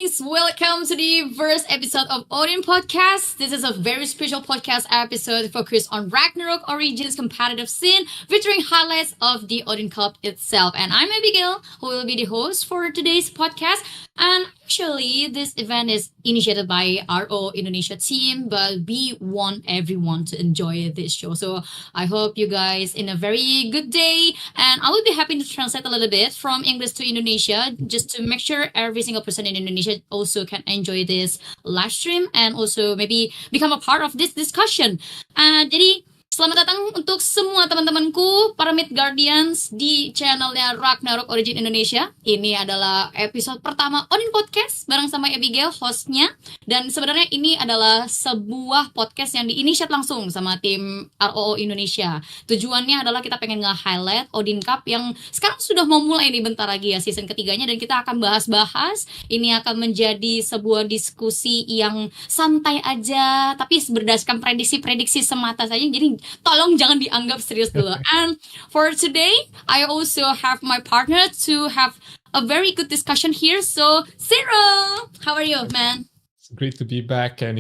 guys, welcome to the first episode of Odin Podcast. This is a very special podcast episode focused on Ragnarok Origins competitive scene, featuring highlights of the Odin Cup itself. And I'm Abigail, who will be the host for today's podcast. And actually, this event is initiated by RO Indonesia team, but we want everyone to enjoy this show. So I hope you guys in a very good day. And I will be happy to translate a little bit from English to Indonesia, just to make sure every single person in Indonesia also can enjoy this live stream and also maybe become a part of this discussion. Jadi selamat datang untuk semua teman-temanku, para Mid Guardians di channelnya Ragnarok Origin Indonesia. Ini adalah episode pertama Odin Podcast bareng sama Abigail, hostnya. Dan sebenarnya ini adalah sebuah podcast yang diinisiat langsung sama tim ROO Indonesia. Tujuannya adalah kita pengen nge-highlight Odin Cup yang sekarang sudah mau mulai nih bentar lagi ya season ketiganya. Dan kita akan bahas-bahas. Ini akan menjadi sebuah diskusi yang santai aja, tapi berdasarkan prediksi-prediksi semata saja. Jadi tolong jangan dianggap serius dulu. And for today, I also have my partner to have a very good discussion here. So, Xero, how are you, man? It's great to be back, and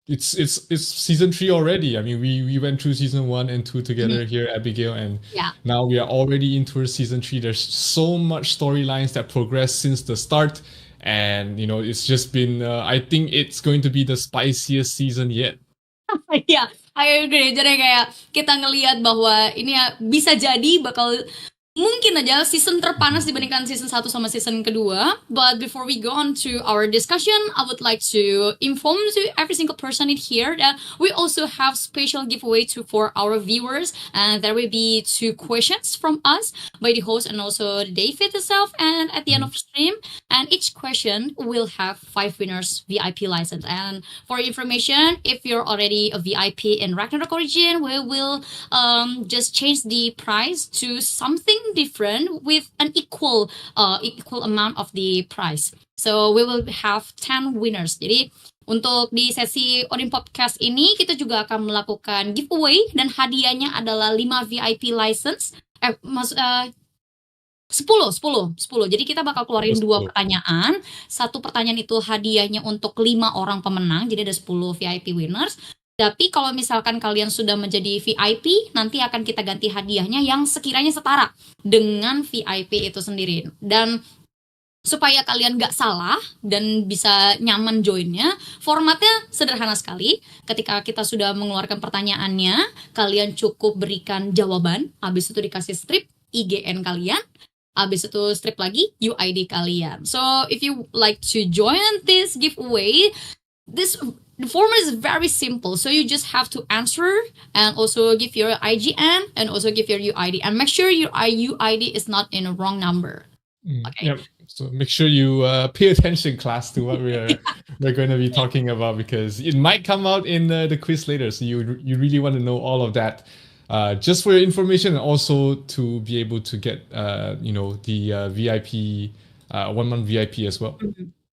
it's season 3 already. I mean, we went through season 1 and 2 together here, Abigail, and now we are already into season 3. There's so much storylines that progress since the start, and it's just been. I think it's going to be the spiciest season yet. Ya, I agree. Jadi kayak kita ngelihat bahwa ini ya bisa jadi bakal mungkin aja season terpanas dibandingkan season 1 sama season kedua. But before we go on to our discussion, I would like to inform to every single person in here that we also have special giveaway for our viewers, and there will be 2 questions from us by the host and also David itself. And at the end of the stream, and each question will have 5 winners VIP license. And for information, if you're already a VIP in Ragnarok Origin, we will just change the price to something different with an equal amount of the price. So we will have 10 winners. Jadi untuk di sesi Odin Podcast ini kita juga akan melakukan giveaway dan hadiahnya adalah 5 VIP license. 10. Jadi kita bakal keluarin 2 pertanyaan. 1 pertanyaan itu hadiahnya untuk 5 orang pemenang. Jadi ada 10 VIP winners. Tapi kalau misalkan kalian sudah menjadi VIP, nanti akan kita ganti hadiahnya yang sekiranya setara dengan VIP itu sendiri. Dan supaya kalian gak salah dan bisa nyaman joinnya, formatnya sederhana sekali. Ketika kita sudah mengeluarkan pertanyaannya, kalian cukup berikan jawaban, habis itu dikasih strip IGN kalian, habis itu strip lagi UID kalian. So if you like to join this giveaway, the format is very simple. So you just have to answer and also give your IGN and also give your UID, and make sure your UID is not in a wrong number. Okay. Yep. So make sure you pay attention, class, to what we're going to be talking about, because it might come out in the quiz later. So you really want to know all of that, just for your information, and also to be able to get the VIP 1 month VIP as well.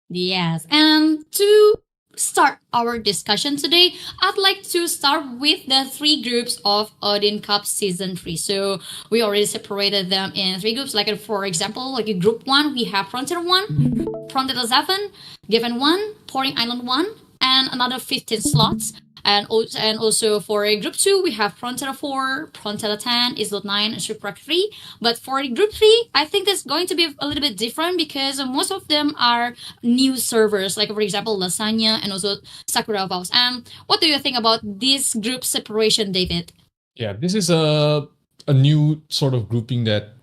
Yes, and to start our discussion today, I'd like to start with the 3 groups of Odin Cup Season 3. So we already separated them in 3 groups. Like for example, like in Group 1, we have Frontier 1, Frontier 7, Given 1, Pouring Island 1, and another 15 slots. And also for Group 2, we have Frontier 4, Frontier 10, Islet 9, and Shipwreck 3. But for Group 3, I think it's going to be a little bit different because most of them are new servers, like for example, Lasagna and also Sakura Vows. And what do you think about this group separation, David? Yeah, this is a new sort of grouping that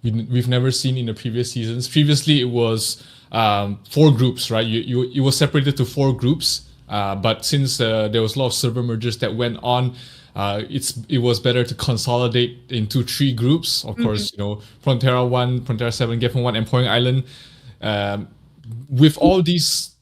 we've never seen in the previous seasons. Previously, it was 4 groups, right? It was separated to 4 groups. But since there was a lot of server mergers that went on, it was better to consolidate into 3 groups. Of course, Frontera 1, Frontera 7, Geffen 1, and Point Island. With all these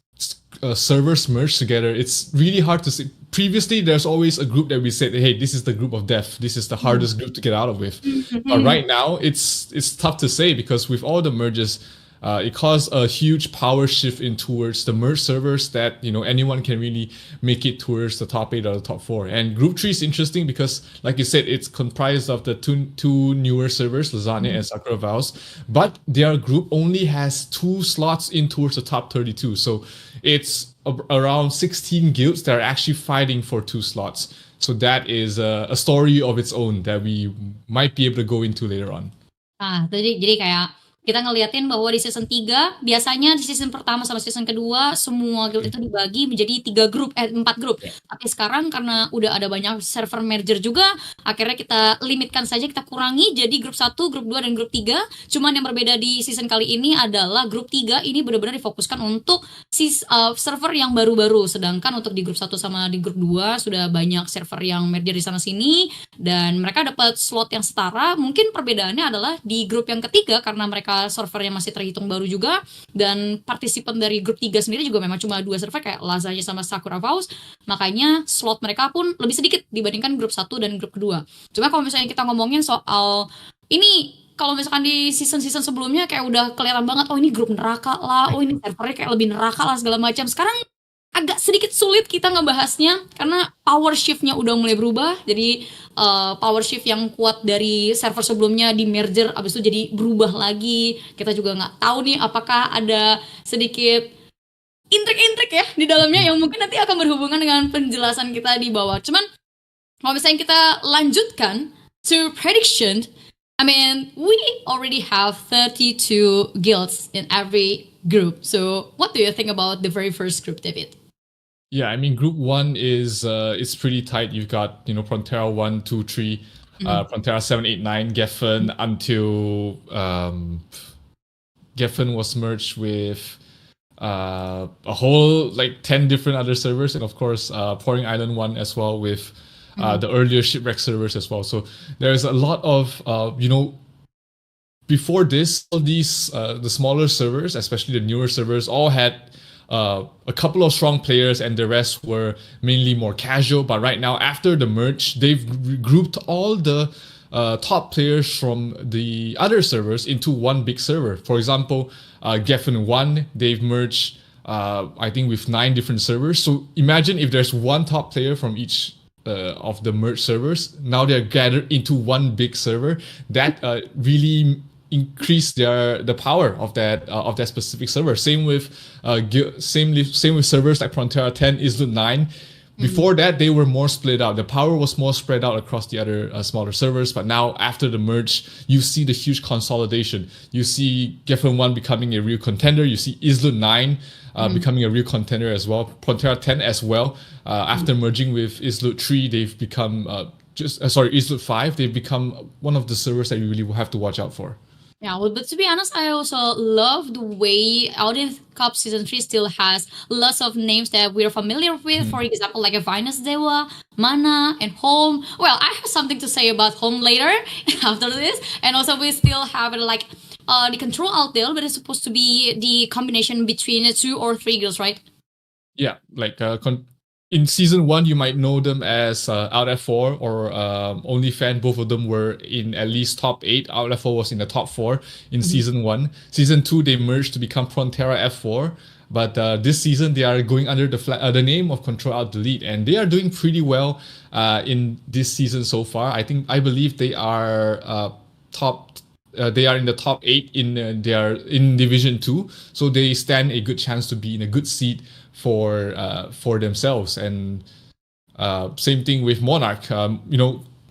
servers merged together, it's really hard to see. Previously, there's always a group that we said, hey, this is the group of death. This is the hardest group to get out of with. But right now, it's tough to say, because with all the merges, it caused a huge power shift in towards the merge servers that anyone can really make it towards the top 8 or the top 4. And Group 3 is interesting because, like you said, it's comprised of the two newer servers, Lasagna and Sakura Vows, but their group only has 2 slots in towards the top 32. So it's around 16 guilds that are actually fighting for 2 slots. So that is a story of its own that we might be able to go into later on. Jadi kayak kita ngeliatin bahwa di season 3 biasanya di season pertama sama season kedua semua guild itu dibagi menjadi 4 grup. Tapi sekarang karena udah ada banyak server merger juga, akhirnya kita limitkan saja, kita kurangi jadi grup 1, grup 2 dan grup 3. Cuman yang berbeda di season kali ini adalah grup 3 ini benar-benar difokuskan untuk server yang baru-baru, sedangkan untuk di grup 1 sama di grup 2 sudah banyak server yang merger di sana sini dan mereka dapat slot yang setara. Mungkin perbedaannya adalah di grup yang ketiga karena mereka servernya masih terhitung baru juga, dan partisipan dari grup 3 sendiri juga memang cuma 2 server kayak Lasagna sama Sakura Vows, makanya slot mereka pun lebih sedikit dibandingkan grup 1 dan grup kedua. Cuma kalau misalnya kita ngomongin soal ini, kalau misalkan di season-season sebelumnya kayak udah kelihatan banget, oh ini grup neraka lah, oh ini servernya kayak lebih neraka lah segala macam. Sekarang agak sedikit sulit kita ngebahasnya karena power shift-nya udah mulai berubah. Jadi power shift yang kuat dari server sebelumnya di merger abis itu jadi berubah lagi. Kita juga nggak tahu nih apakah ada sedikit intrik-intrik ya di dalamnya yang mungkin nanti akan berhubungan dengan penjelasan kita di bawah. Cuman kalau misalnya kita lanjutkan to prediction, I mean, we already have 32 guilds in every group. So what do you think about the very first group, David? Yeah, I mean, Group 1 is it's pretty tight. You've got Frontera 1, 2, 3, Frontera 7, 8, 9, Geffen until Geffen was merged with a whole 10 different other servers, and of course Pouring Island 1 as well with the earlier Shipwreck servers as well. So there's a lot of before this, all these the smaller servers, especially the newer servers, all had a couple of strong players and the rest were mainly more casual. But right now, after the merge, they've grouped all the top players from the other servers into one big server. For example, Geffen 1, they've merged I think with 9 different servers. So imagine if there's one top player from each of the merged servers. Now they're gathered into one big server. That really increase the power of that specific server. Same with servers like Frontera 10, Islut 9. Before that, they were more split out. The power was more spread out across the other smaller servers. But now, after the merge, you see the huge consolidation. You see Geffen 1 becoming a real contender. You see Islut 9 becoming a real contender as well. Frontera 10 as well. After merging with Islut 3, they've become Islut 5. They've become one of the servers that you really have to watch out for. Yeah, well, but to be honest, I also love the way Odin Cup Season 3 still has lots of names that we're familiar with. For example, like Venus Dewa, Mana, and Home. Well, I have something to say about Home later after this. And also we still have the Control Alt Deal, but it's supposed to be the combination between 2 or 3 guilds, right? Yeah, in Season 1, you might know them as Out F4 or OnlyFan. Both of them were in at least top 8. Out F4 was in the top 4 in Season 1. Season 2, they merged to become Frontera F4. But this season, they are going under the name of Control Alt Delete. And they are doing pretty well in this season so far. I believe they are they are in the top 8 in Division 2. So they stand a good chance to be in a good seat for themselves. And same thing with Monarch.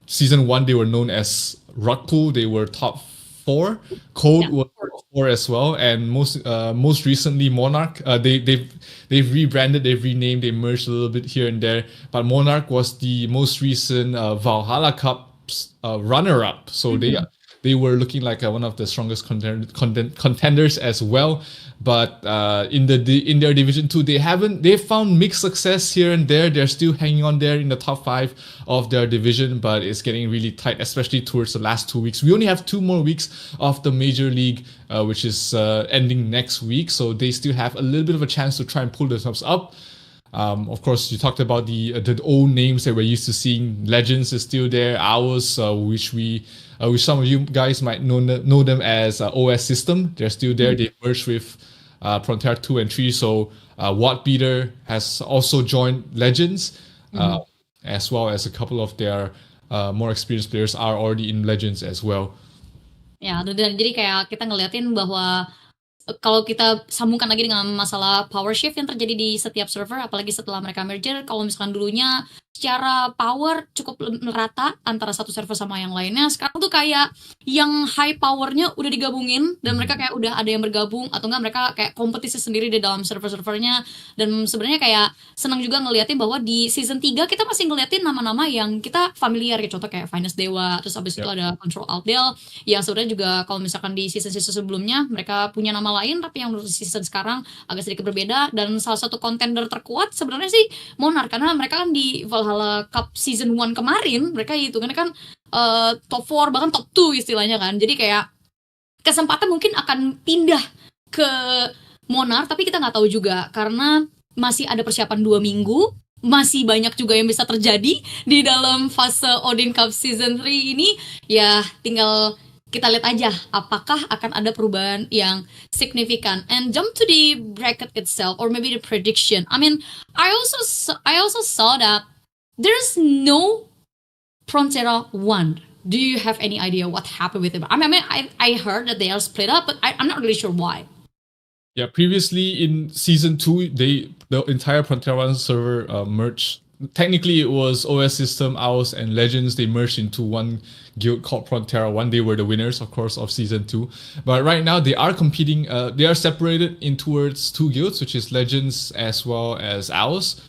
Season 1 they were known as Rugpool. They were top 4. Code was top 4 as well. And most recently Monarch, they've rebranded, they've renamed, they merged a little bit here and there. But Monarch was the most recent Valhalla Cup's runner-up. So they were looking like one of the strongest contenders as well. But in their Division 2, they've found mixed success here and there. They're still hanging on there in the top 5 of their division, but it's getting really tight, especially towards the last 2 weeks. We only have 2 more weeks of the Major League, which is ending next week. So they still have a little bit of a chance to try and pull themselves up. Of course, you talked about the old names that we're used to seeing. Legends is still there. Ours, which some of you guys might know them as OS System. They're still there. They merged with Frontier 2 and 3. So Watt Beater has also joined Legends, as well as a couple of their more experienced players are already in Legends as well. Ya, dan jadi kayak kita ngeliatin bahwa kalau kita sambungkan lagi dengan masalah power shift yang terjadi di setiap server, apalagi setelah mereka merger, kalau misalkan dulunya secara power cukup merata antara satu server sama yang lainnya, sekarang tuh kayak yang high powernya udah digabungin dan mereka kayak udah ada yang bergabung atau enggak mereka kayak kompetisi sendiri di dalam server-servernya. Dan sebenarnya kayak senang juga ngeliatin bahwa di season 3 kita masih ngeliatin nama-nama yang kita familiar ya, contoh kayak Finest Dewa, terus abis itu ada Control Alt Del yang sebenarnya juga kalau misalkan di season-season sebelumnya mereka punya nama lain, tapi yang season sekarang agak sedikit berbeda. Dan salah satu contender terkuat sebenarnya sih Monarch, karena mereka kan di Valhalla Cup season 1 kemarin mereka hitungannya kan top 4 bahkan top 2 istilahnya kan. Jadi kayak kesempatan mungkin akan pindah ke Monarch, tapi kita nggak tahu juga karena masih ada persiapan 2 minggu. Masih banyak juga yang bisa terjadi di dalam fase Odin Cup season 3 ini. Ya tinggal kita lihat aja apakah akan ada perubahan yang signifikan. And jump to the bracket itself, or maybe the prediction. I mean, I also saw that there's no Frontera 1. Do you have any idea what happened with it? I mean, I heard that they are split up, but I'm not really sure why. Yeah, previously in season 2, the entire Frontera 1 server merged. Technically, it was OS System, ours, and Legends. They merged into one guild called Frontera 1. They were the winners, of course, of season 2. But right now, they are competing. They are separated in towards 2 guilds, which is Legends as well as ours.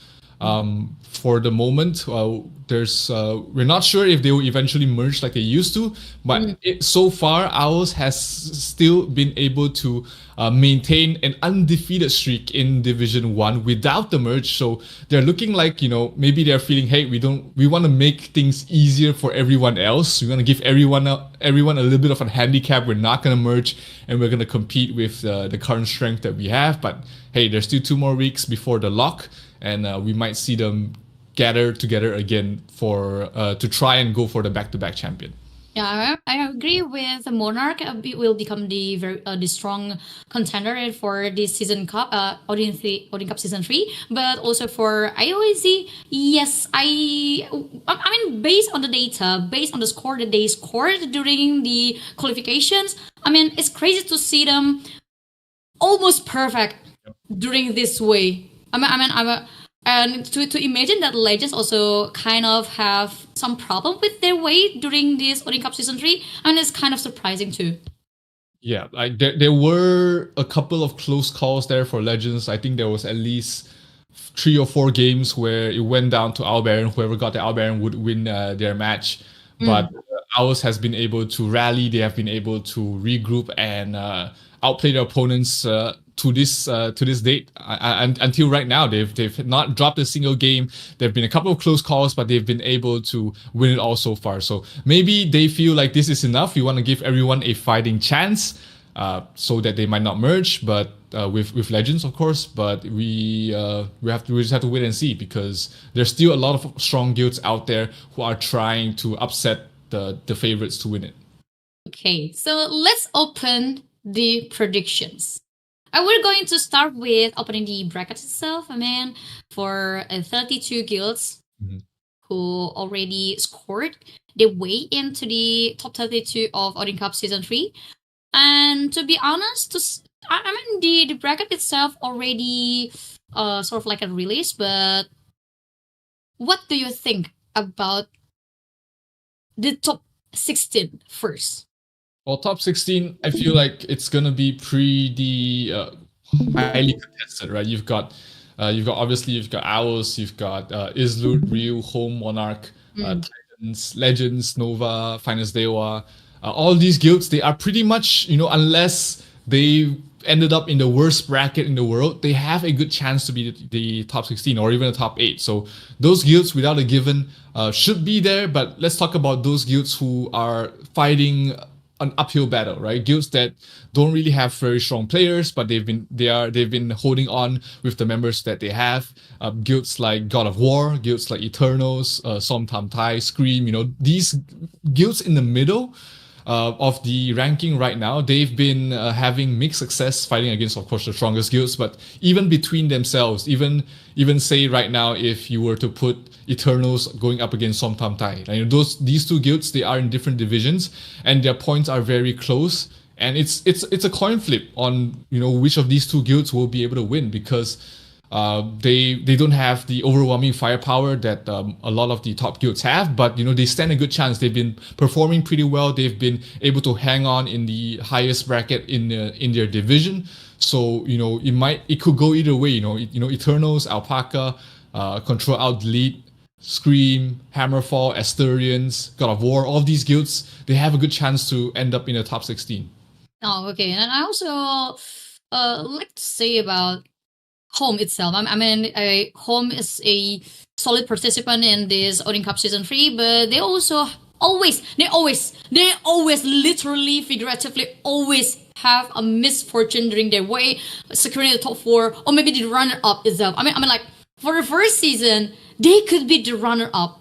For the moment, we're not sure if they will eventually merge like they used to, but so far ours has still been able to maintain an undefeated streak in Division 1 without the merge. So they're looking like, maybe they're feeling, hey, we want to make things easier for everyone else. We want to give everyone a little bit of a handicap. We're not going to merge and we're going to compete with the current strength that we have. But hey, there's still 2 more weeks before the lock, and we might see them gather together again for to try and go for the back-to-back champion. Yeah, I agree with Monarch. It will become the strong contender for this season cup, Odin Cup season 3. But also for IOAZ, yes, I mean, based on the data, based on the score that they scored during the qualifications, I mean, it's crazy to see them almost perfect during this way. And to imagine that Legends also kind of have some problem with their way during this Odin Cup season 3, and it's kind of surprising too. Yeah, there were a couple of close calls there for Legends. I think there was at least 3 or 4 games where it went down to Owl Baron. Whoever got the Owl Baron would win their match. But ours has been able to rally. They have been able to regroup and outplay their opponents to this date. Until right now, they've not dropped a single game. There've been a couple of close calls, but they've been able to win it all so far. So maybe they feel like this is enough. We want to give everyone a fighting chance, so that they might not merge. But with Legends, of course. But we just have to wait and see, because there's still a lot of strong guilds out there who are trying to upset the favorites to win it. Okay, so let's open the predictions. We're going to start with opening the bracket itself. I mean, for 32 guilds who already scored their way into the top 32 of Odin Cup Season 3. And to be honest, the bracket itself already sort of like a release, but what do you think about the top 16 first? Well, top 16, I feel like it's gonna be pretty highly contested, right? You've got obviously you've got Owls, you've got Islud, Ryu, Home, Monarch, Titans, Legends, Nova, Finest Dewa. All these guilds, they are pretty much, unless they ended up in the worst bracket in the world, they have a good chance to be the top 16 or even the top 8. So those guilds, without a given, should be there. But let's talk about those guilds who are fighting an uphill battle, right? Guilds that don't really have very strong players, but they've been holding on with the members that they have. Guilds like God of War, guilds like Eternals, Som Tam Tai, Scream. These guilds in the middle of the ranking right now, they've been having mixed success fighting against, of course, the strongest guilds, but even between themselves, even say right now, if you were to put Eternals going up against Som Tam Tai, these two guilds, they are in different divisions, and their points are very close, and it's a coin flip on which of these two guilds will be able to win, because they don't have the overwhelming firepower that a lot of the top guilds have, but they stand a good chance. They've been performing pretty well. They've been able to hang on in the highest bracket in their division. So it could go either way. Eternals, Alpaca, Control Alt Delete, Scream, Hammerfall, Asturians, God of War. All of these guilds, they have a good chance to end up in the top 16. Oh, okay. And I also like to say about Home itself. I mean, Home is a solid participant in this Odin Cup Season 3, but they also always, literally, figuratively, always have a misfortune during their way, securing the top 4, or maybe the runner-up itself. I mean, like, for the first season, they could be the runner-up.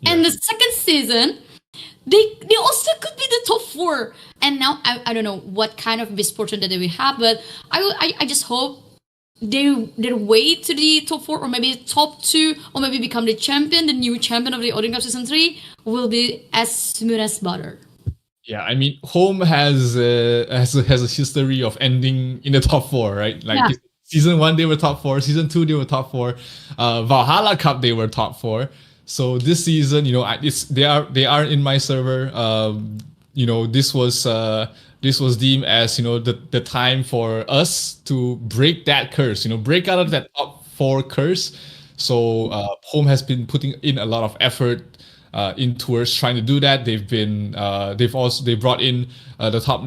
Yeah. And the second season, they also could be the top 4. And now, I don't know what kind of misfortune that they will have, but I just hope their way to the top 4, or maybe top 2, or maybe become the new champion of the Odin Cup Season 3 will be as smooth as butter. Yeah, I mean, Home has a history of ending in the top 4, right? Like Season 1 they were top 4, Season 2 they were top 4, Valhalla Cup they were top 4. So this season, they are in my server. This was deemed as the time for us to break that curse, break out of that top 4 curse. So Home has been putting in a lot of effort in towards trying to do that. They've brought in the top,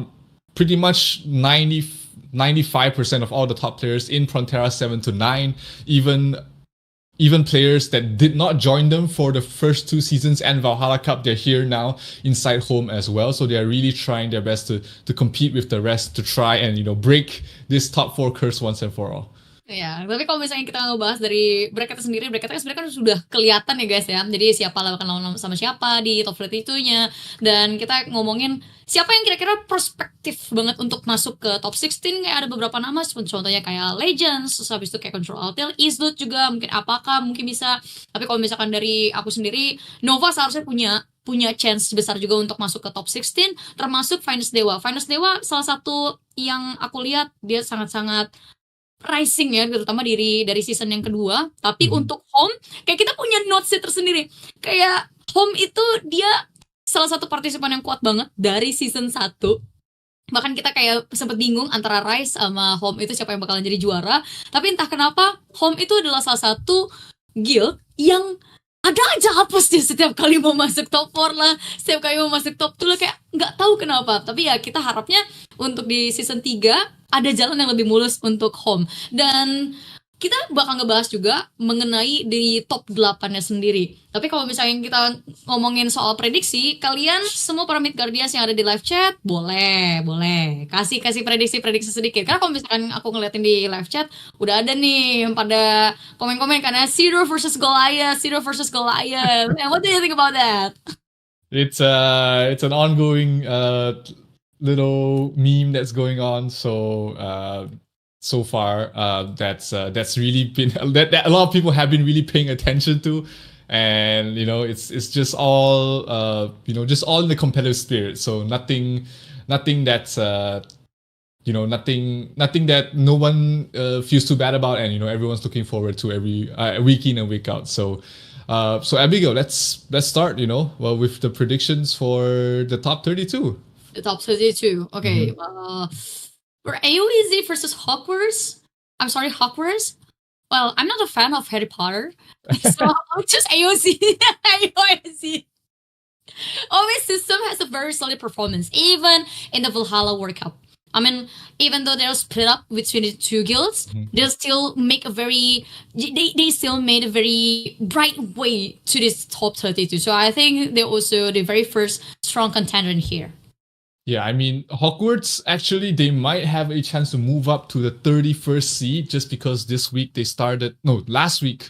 pretty much 95% of all the top players in Frontera 7 to 9, even players that did not join them for the first 2 seasons and Valhalla Cup, they're here now inside Home as well. So they're really trying their best to compete with the rest, to try and break this top 4 curse once and for all. Ya, tapi kalau misalnya kita ngebahas dari bracketnya sendiri, bracketnya sebenarnya kan sudah kelihatan ya guys ya. Jadi siapa lawan sama siapa di top 32-nya. Dan kita ngomongin siapa yang kira-kira perspektif banget untuk masuk ke top 16. Kayak ada beberapa nama, contohnya kayak Legends, terus habis itu kayak Control Altel, Isdut juga, mungkin apakah mungkin bisa. Tapi kalau misalkan dari aku sendiri, Nova seharusnya punya chance besar juga untuk masuk ke top 16, termasuk Finest Dewa. Finest Dewa salah satu yang aku lihat dia sangat-sangat rising ya, terutama dari season yang kedua. Tapi untuk Home, kayak kita punya notes tersendiri. Kayak Home itu dia salah satu partisipan yang kuat banget dari season 1. Bahkan kita kayak sempat bingung antara Rise sama Home itu siapa yang bakalan jadi juara. Tapi entah kenapa Home itu adalah salah satu guild yang ada aja hapus dia setiap kali mau masuk top 4 lah, setiap kali mau masuk top 2 lah, kayak nggak tahu kenapa. Tapi ya kita harapnya untuk di season 3 ada jalan yang lebih mulus untuk Home. Dan kita bakal ngebahas juga mengenai di top 8-nya sendiri. Tapi kalau misalnya kita ngomongin soal prediksi, kalian semua para Midgardians yang ada di live chat, boleh kasih prediksi sedikit. Karena kalau misalkan aku ngeliatin di live chat, udah ada nih yang pada komen-komen karena Xero versus Goliath. And what do you think about that? It's an ongoing little meme that's going on. So far, that's really been that a lot of people have been really paying attention to, and it's just all just all in the competitive spirit. So nothing that's nothing that no one feels too bad about, and everyone's looking forward to every week in and week out. So Abigail, let's start with the predictions for the top 32. The top 32. Okay. For AOEZ versus Hogwarts. Well, I'm not a fan of Harry Potter, so I'll choose AOZ. AOEZ. Always system has a very solid performance, even in the Valhalla World Cup. I mean, even though they're split up between the 2 guilds, they still make they still made a very bright way to this top 32. So I think they're also the very first strong contender in here. Yeah, I mean, Hogwarts actually, they might have a chance to move up to the 31st seed just because this week they started. No, last week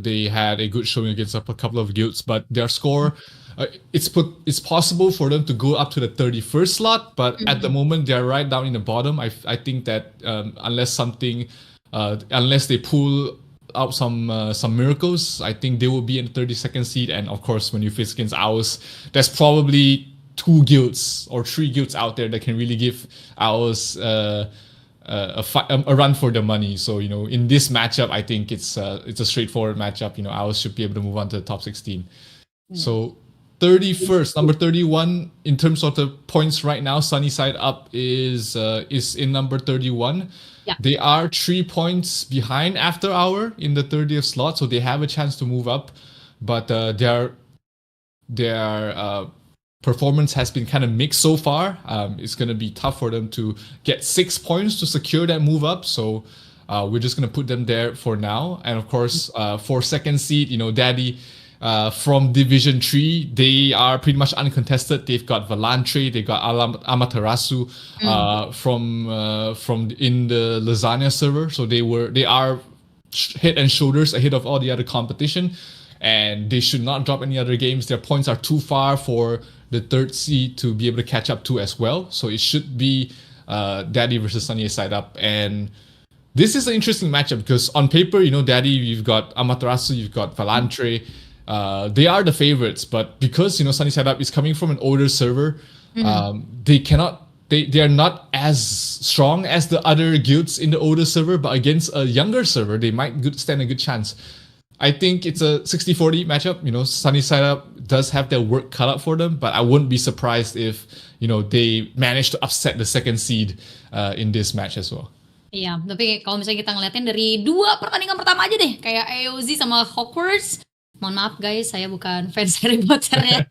they had a good showing against a couple of guilds, but their score. It's possible for them to go up to the 31st slot, but at the moment they're right down in the bottom. I think that unless they pull out some miracles, I think they will be in the 32nd seed. And of course, when you face against ours, there's probably 2 guilds or 3 guilds out there that can really give ours a run for the money. So in this matchup, I think it's a straightforward matchup. Ours should be able to move on to the top 16. So 31st, number 31 in terms of the points right now, Sunny Side Up is in number 31. Yeah. They are 3 points behind After Hour in the 30th slot, so they have a chance to move up, but their performance has been kind of mixed so far. It's going to be tough for them to get 6 points to secure that move up. So we're just going to put them there for now. And of course, for second seed, Daddy from Division 3, they are pretty much uncontested. They've got Valantre, they got Amaterasu from in the Lasagna server. So they are head and shoulders ahead of all the other competition. And they should not drop any other games. Their points are too far for the third seed to be able to catch up to as well. So it should be Daddy versus Sunny Side Up. And this is an interesting matchup because on paper, Daddy, you've got Amaterasu, you've got Valantre. They are the favorites, but because Sunny Side Up is coming from an older server, they are not as strong as the other guilds in the older server, but against a younger server, they might stand a good chance. I think it's a 60-40 matchup. Sunny Side Up does have their work cut out for them, but I wouldn't be surprised if, they manage to upset the second seed in this match as well. Iya, tapi kalau misalnya kita ngeliatin dari 2 pertandingan pertama aja deh, kayak AOZ sama Hogwarts. Mohon maaf guys, saya bukan fans Harry Potter ya.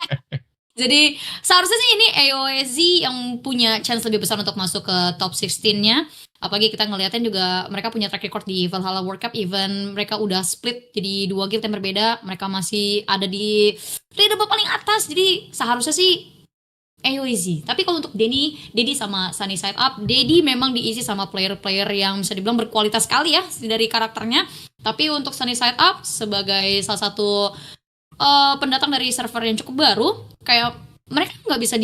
Jadi seharusnya sih ini AOZ yang punya chance lebih besar untuk masuk ke top 16-nya. Apalagi kita ngeliatin juga mereka punya track record di Valhalla World Cup, even mereka udah split jadi 2 guild yang berbeda, mereka masih ada di leaderboard paling atas. Jadi seharusnya sih AOZ. Tapi kalau untuk Denny sama Sunny Side Up, Dedi memang diisi sama player-player yang bisa dibilang berkualitas sekali ya dari karakternya. Tapi untuk Sunny Side Up sebagai salah satu pendatang dari server yang cukup baru, kayak mereka nggak bisa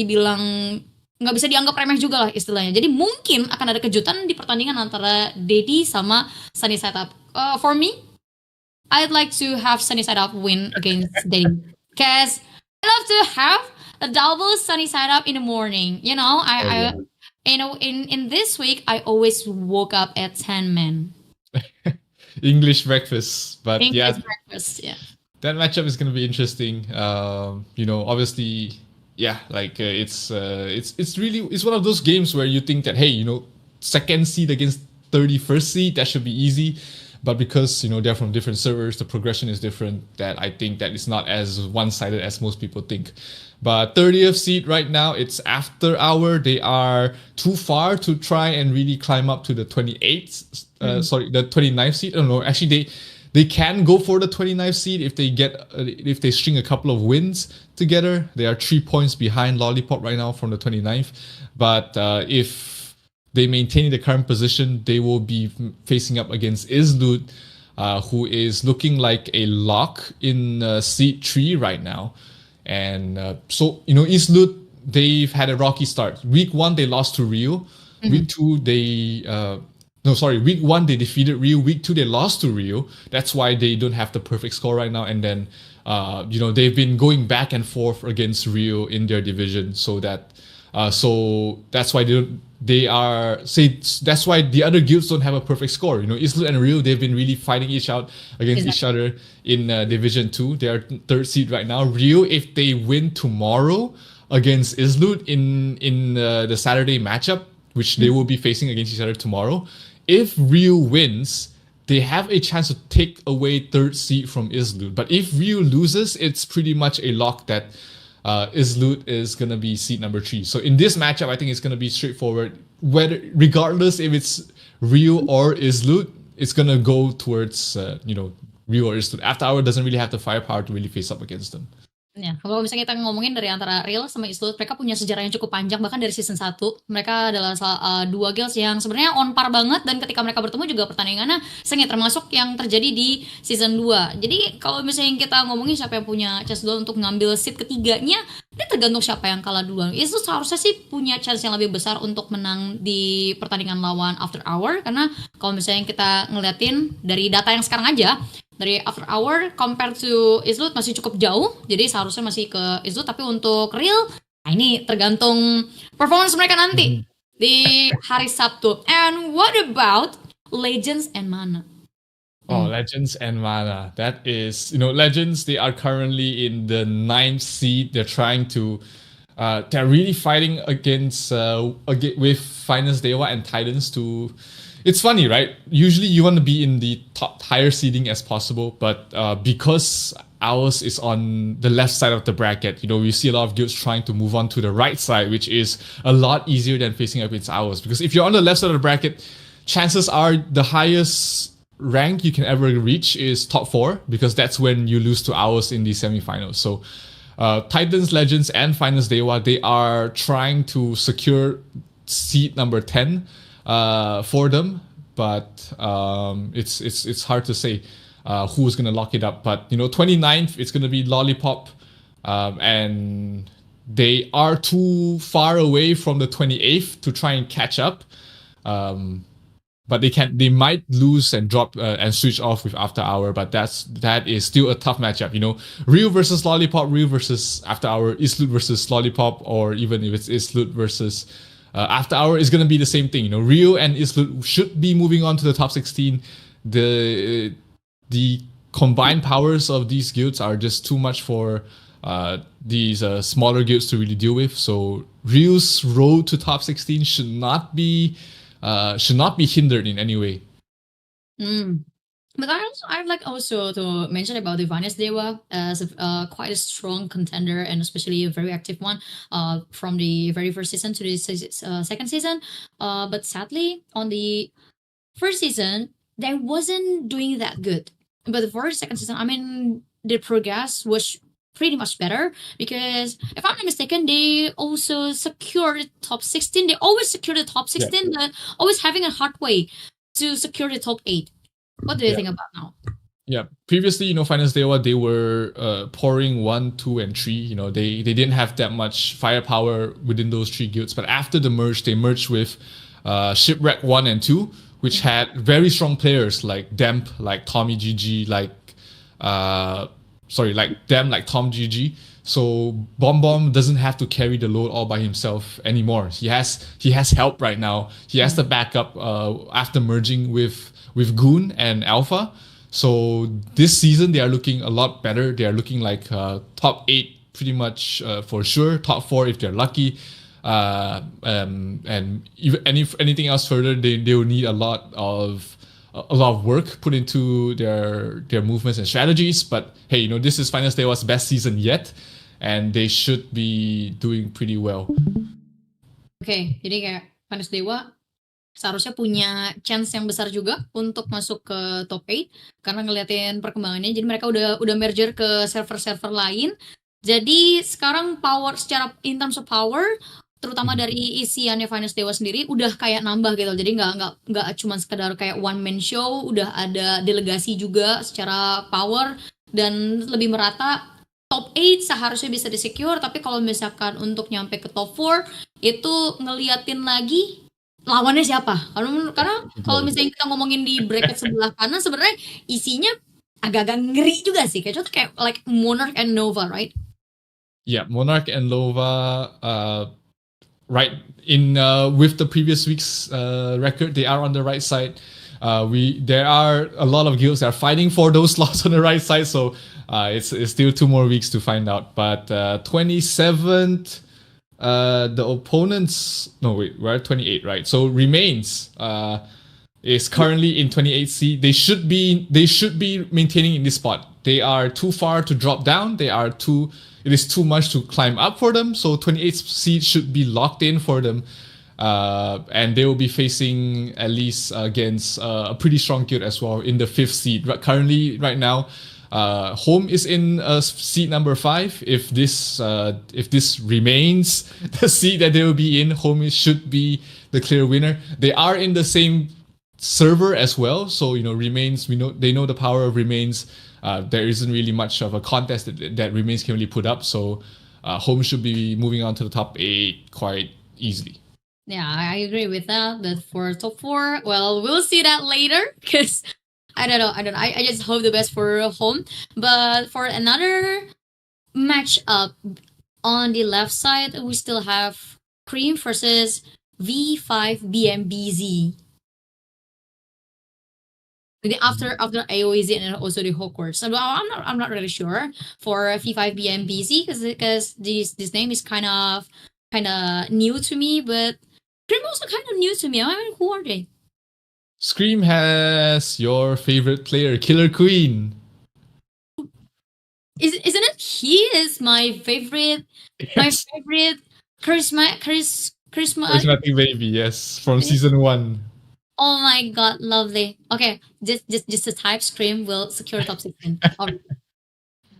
dianggap remeh juga lah istilahnya. Jadi mungkin akan ada kejutan di pertandingan antara Dedi sama Sunny Side Up. For me, I'd like to have Sunny Side Up win against Dedi, because I love to have a double Sunny Side Up in the morning. I in this week I always woke up at 10 man. English breakfast, but breakfast, yeah. That matchup is going to be interesting. Obviously, yeah, like it's one of those games where you think that, hey, second seed against 31st seed, that should be easy. But because they're from different servers, the progression is different. That I think that it's not as one-sided as most people think. But 30th seed right now, it's After Hour. They are too far to try and really climb up to the 28th. The 29th seed. I don't know. Actually, they can go for the 29th seed if they string a couple of wins together. They are 3 points behind Lollipop right now from the 29th. But if they maintain the current position, they will be facing up against Islut, who is looking like a lock in seed 3 right now. And so Islut, they've had a rocky start. Week 1 they lost to Rio. Week 2 Week 1 they defeated Rio. Week 2 they lost to Rio. That's why they don't have the perfect score right now. And then they've been going back and forth against Rio in their division. So that's why that's why the other guilds don't have a perfect score. Islut and Rio, they've been really fighting each other in Division 2. They are third seed right now. Rio, if they win tomorrow against Islut in the Saturday matchup, which they will be facing against each other tomorrow, if Rio wins, they have a chance to take away third seed from Islut. But if Rio loses, it's pretty much a lock that Islut is going to be seed number 3. So in this matchup, I think it's going to be straightforward. Regardless if it's Rio or Islut, it's going to go towards, Rio or Islut. After Hour doesn't really have the firepower to really face up against them. Ya, kalau misalnya kita ngomongin dari antara Real sama Islut, mereka punya sejarah yang cukup panjang bahkan dari season 1. Mereka adalah dua guilds yang sebenarnya on par banget dan ketika mereka bertemu juga pertandingannya sengit termasuk yang terjadi di season 2. Jadi kalau misalnya kita ngomongin siapa yang punya chance duluan untuk ngambil seat ketiganya, ini tergantung siapa yang kalah duluan. Islut seharusnya sih punya chance yang lebih besar untuk menang di pertandingan lawan After Hour karena kalau misalnya kita ngeliatin dari data yang sekarang aja, dari After Hour compare to Islut masih cukup jauh, jadi seharusnya masih ke Islut. Tapi untuk Real, nah ini tergantung performance mereka nanti di hari Sabtu. And what about Legends and Mana? Oh, Legends and Mana. That is, Legends, they are currently in the 9th seed. They're trying to, they're really fighting with Finest Dewa and Titans to. It's funny, right? Usually you want to be in the top higher seeding as possible, but because ours is on the left side of the bracket, we see a lot of guilds trying to move on to the right side, which is a lot easier than facing up against ours. Because if you're on the left side of the bracket, chances are the highest rank you can ever reach is top 4, because that's when you lose to ours in the semifinals. So Titans, Legends, and Finest Dewa, they are trying to secure seed number 10 for them, but it's hard to say who's gonna lock it up. But 29th, it's gonna be Lollipop, and they are too far away from the 28th to try and catch up. But they might lose and drop and switch off with After Hour, but that is still a tough matchup. Rio versus Lollipop, Rio versus After Hour, Islut versus Lollipop, or even if it's Islut versus After Hour, is going to be the same thing. Rio and Islut should be moving on to the top 16. The combined powers of these guilds are just too much for these smaller guilds to really deal with. So Rio's road to top 16 should not be hindered in any way. But I'd like also to mention about the Vanes Dewa as quite a strong contender and especially a very active one from the very first season to the second season. But sadly, on the first season, they wasn't doing that good. But for the second season, I mean, the progress was pretty much better because if I'm not mistaken, they also secured the top 16. They always secure the top 16, but always having a hard way to secure the top 8. What do you think about now? Yeah, previously, Finest Dewa, they were pouring 1, 2, and 3. They didn't have that much firepower within those 3 guilds. But after the merge, they merged with Shipwreck 1 and 2, which had very strong players like Demp, like Tommy GG, like Tom GG. So Bomb doesn't have to carry the load all by himself anymore. He has help right now. He has the backup after merging with Goon and Alpha. So this season they are looking a lot better. They are looking like top 8 pretty much for sure. Top 4 if they're lucky. And if anything else further, they will need a lot of work put into their movements and strategies. But hey, this is Finest Dewa's best season yet, and they should be doing pretty well. Okay, jadi kayak Finest Dewa seharusnya punya chance yang besar juga untuk masuk ke top 8 karena ngeliatin perkembangannya. Jadi mereka udah merger ke server-server lain. Jadi sekarang power secara in terms of power, terutama dari isiannya Finest Dewa sendiri udah kayak nambah gitu. Jadi nggak cuma sekedar kayak one man show, udah ada delegasi juga secara power dan lebih merata. Top 8 seharusnya bisa di-secure, tapi kalau misalkan untuk nyampe ke top 4 itu ngeliatin lagi lawannya siapa? Karena kalau misalnya kita ngomongin di bracket sebelah kanan sebenarnya isinya agak-agak ngeri juga sih. Kayak contoh kayak like Monarch and Nova, right? Yeah, Monarch and Nova, right in with the previous week's record, they are on the right side. There are a lot of guilds that are fighting for those slots on the right side, so it's still 2 more weeks to find out. But 27th. The opponents, we're at 28, right? So Remains is currently in 28th seed. They should be maintaining in this spot. They are too far to drop down. It is too much to climb up for them. So 28th seed should be locked in for them. And they will be facing at least against a pretty strong guild as well in the 5th seed. Currently, right now, Home is in seat number 5. If this remains the seat that they will be in, home should be the clear winner. They are in the same server as well, so remains. They know the power of remains. There isn't really much of a contest that remains can really put up. So home should be moving on to the top 8 quite easily. Yeah, I agree with that. But for top 4, well, we'll see that later because I don't know. I just hope the best for home. But for another matchup on the left side, we still have Cream versus V5BMBZ. After AOEZ and also the Hawkworks. So I'm not really sure for V5BMBZ because this name is kind of new to me, but Cream also kind of new to me. I mean, who are they? Scream has your favorite player, Killer Queen. Isn't it? He is my favorite. Yes. My favorite charismatic baby. Yes, from season 1. Oh my god, lovely. Okay, just the type Scream will secure top 16.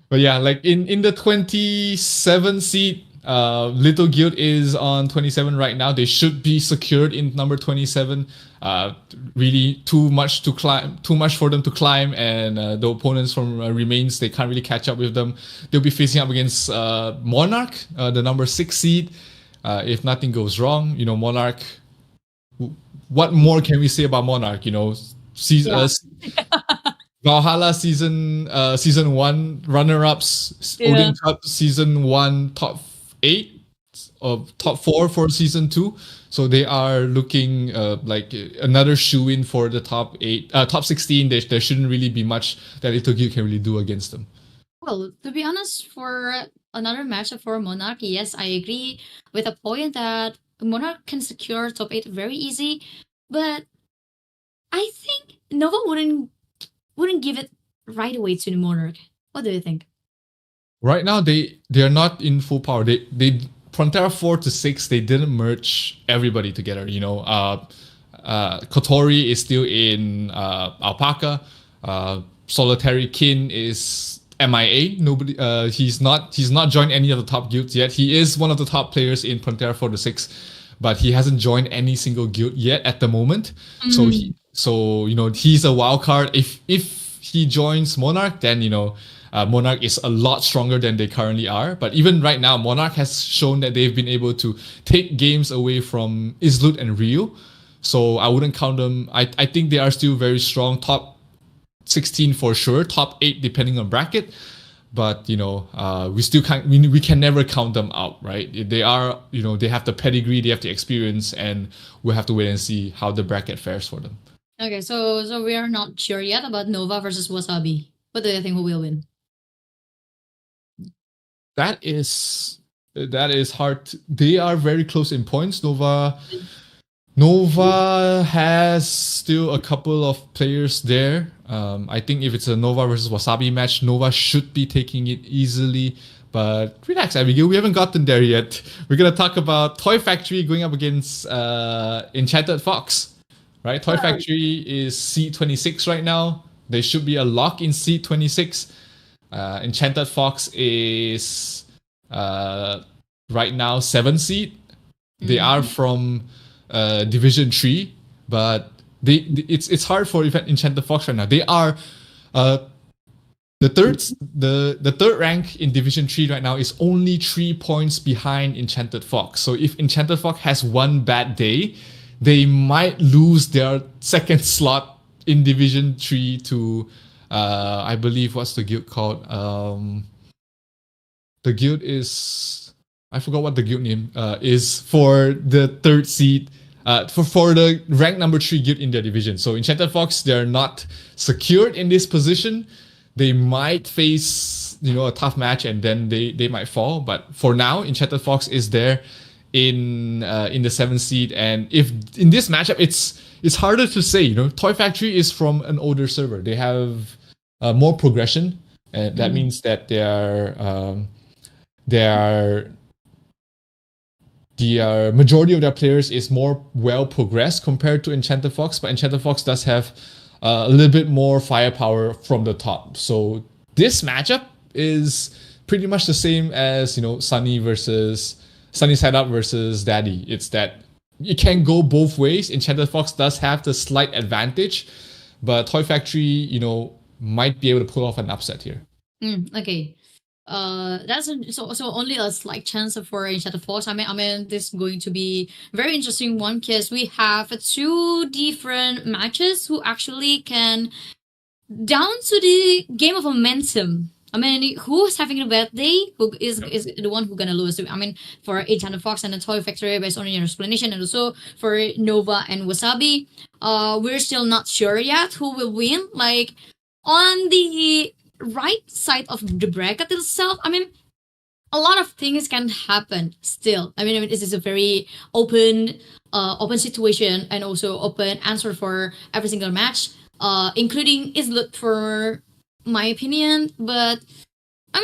But yeah, like in the 27 seat, Little Guild is on 27 right now. They should be secured in number 27. Really too much for them to climb, and the opponents from Remains, they can't really catch up with them. They'll be facing up against Monarch, the number 6 seed. If nothing goes wrong, Monarch. What more can we say about Monarch? Valhalla season 1 runner-ups, Odin Cup season 1 top 8 or top 4 for season 2. So they are looking like another shoe-in for the top 16. There shouldn't really be much that Little Guild can really do against them. Well, to be honest, for another matchup for Monarch, yes, I agree with the point that Monarch can secure top 8 very easy, but I think Nova wouldn't give it right away to the Monarch. What do you think? Right now, they are not in full power. They Frontera 4 to 6, they didn't merge everybody together. Kotori is still in Alpaca. Solitary Kin is MIA. Nobody. He's not joined any of the top guilds yet. He is one of the top players in Frontera 4 to 6, but he hasn't joined any single guild yet at the moment. Mm-hmm. So he's a wild card. If he joins Monarch, then Monarch is a lot stronger than they currently are. But even right now, Monarch has shown that they've been able to take games away from Islut and Rio. So I wouldn't count them. I think they are still very strong. Top 16 for sure. Top 8 depending on bracket. But we still can't. We can never count them out, right? They are, they have the pedigree, they have the experience, and we'll have to wait and see how the bracket fares for them. Okay, so we are not sure yet about Nova versus Wasabi. What do you think who will win? That is hard. They are very close in points. Nova has still a couple of players there. I think if it's a Nova versus Wasabi match, Nova should be taking it easily. But relax, Abigail. We haven't gotten there yet. We're gonna talk about Toy Factory going up against Enchanted Fox. Right? Toy Factory is seed 26 right now. They should be a lock in seed 26. Enchanted Fox is right now 7 seed. Mm-hmm. They are from Division 3, but it's hard for Enchanted Fox right now. They are the third rank in Division 3 right now is only 3 points behind Enchanted Fox. So if Enchanted Fox has one bad day, they might lose their second slot in Division 3 to I believe, what's the guild called? The guild is, I forgot what the guild name is for the 3rd seed. For the rank number 3 guild in their division. So Enchanted Fox, they're not secured in this position. They might face a tough match and then they might fall. But for now, Enchanted Fox is there in the 7th seed. And if in this matchup, it's harder to say. Toy Factory is from an older server. They have more progression, and that means that the majority of their players is more well progressed compared to Enchanted Fox, but Enchanted Fox does have a little bit more firepower from the top. So this matchup is pretty much the same as, Sunny Side Up versus Daddy. It's that it can go both ways. Enchanted Fox does have the slight advantage, but Toy Factory, might be able to pull off an upset here. Okay. So only a slight chance for Enchanted Fox. I mean, this is going to be very interesting one because we have two different matches who actually can down to the game of momentum. I mean, who's having a bad day? Who is the one who's gonna lose? I mean, for Enchanted Fox and the Toy Factory, based on your explanation, and also for Nova and Wasabi, we're still not sure yet who will win. Like on the right side of the bracket itself, I mean, a lot of things can happen still. I mean, this is a very open situation and also open answer for every single match, including Islet for my opinion. But I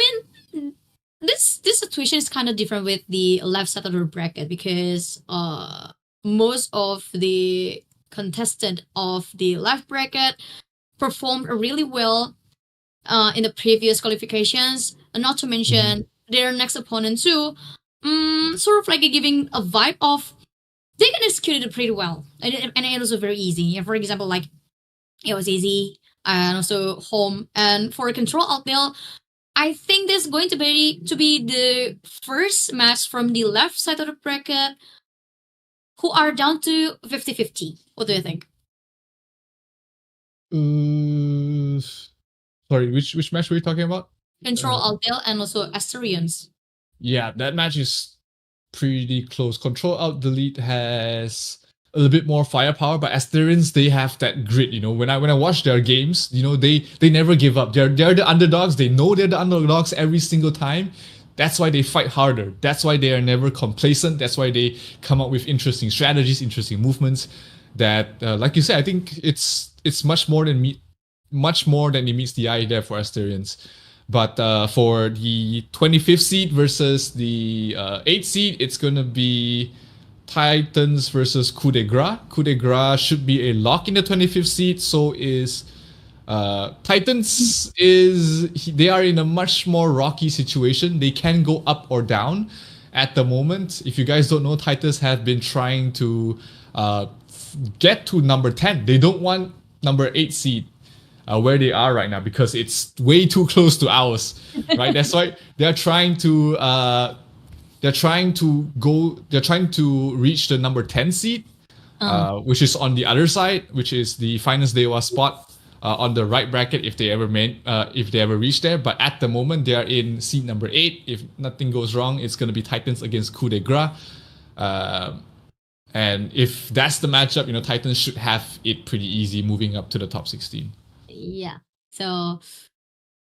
mean, this situation is kind of different with the left side of the bracket because most of the contestant of the left bracket performed really well in the previous qualifications, and not to mention their next opponent too, sort of like giving a vibe of they can execute it pretty well, and it was very easy. For example, like it was easy, and also home. And for Control Alt Del, I think this is going to be the first match from the left side of the bracket who are down to 50-50. What do you think? Sorry, which match were you talking about? Control Alt Del and also Asterians. Yeah, that match is pretty close. Control Alt Delete has a little bit more firepower, but Asterians, they have that grit. When I watch their games, they never give up. They're the underdogs. They know they're the underdogs every single time. That's why they fight harder. That's why they are never complacent. That's why they come up with interesting strategies, interesting movements. That, like you said, I think it's much more than it meets the eye there for Asterians. But for the 25th seed versus the 8th seed, it's gonna be Titans versus Coup de Grace. Coup de Grace should be a lock in the 25th seed. So is Titans. They are in a much more rocky situation. They can go up or down at the moment. If you guys don't know, Titans have been trying to get to number 10. They don't want number 8 seed where they are right now because it's way too close to ours, right? That's why they're trying to reach the number 10 seed, which is on the other side, which is the Finest Dewa spot on the right bracket if they ever reach there. But at the moment, they are in seed number 8. If nothing goes wrong, it's going to be Titans against Coup de Grace. And if that's the matchup, Titans should have it pretty easy moving up to the top 16. Iya, so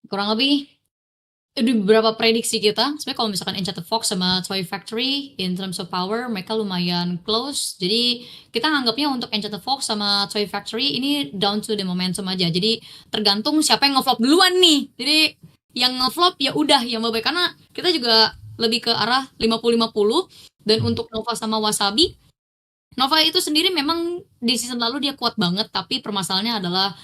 kurang lebih di beberapa prediksi kita, sebenarnya kalau misalkan Enchanted Fox sama Toy Factory in terms of power, mereka lumayan close. Jadi kita nganggapnya untuk Enchanted Fox sama Toy Factory ini down to the momentum aja. Jadi tergantung siapa yang ngeflop duluan nih. Jadi yang ngeflop ya udah yang baik, karena kita juga lebih ke arah 50-50. Dan untuk Nova sama Wasabi, Nova itu sendiri memang di season lalu dia kuat banget, tapi permasalahannya adalah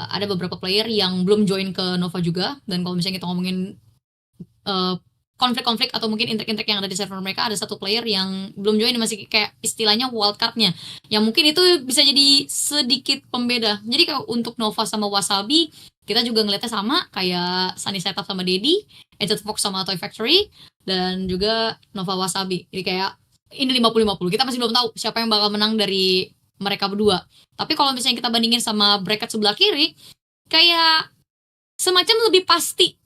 ada beberapa player yang belum join ke Nova juga. Dan kalau misalnya kita ngomongin konflik-konflik atau mungkin intrik-intrik yang ada di server mereka, ada satu player yang belum join, masih kayak istilahnya wildcard-nya, yang mungkin itu bisa jadi sedikit pembeda. Jadi kalau untuk Nova sama Wasabi, kita juga ngeliatnya sama kayak Sunny Setup sama Daddy, Enchanted Fox sama Toy Factory, dan juga Nova Wasabi. Jadi kayak ini 50-50. Kita masih belum tahu siapa yang bakal menang dari mereka berdua. Tapi kalau misalnya kita bandingin sama bracket sebelah kiri, kayak semacam lebih pasti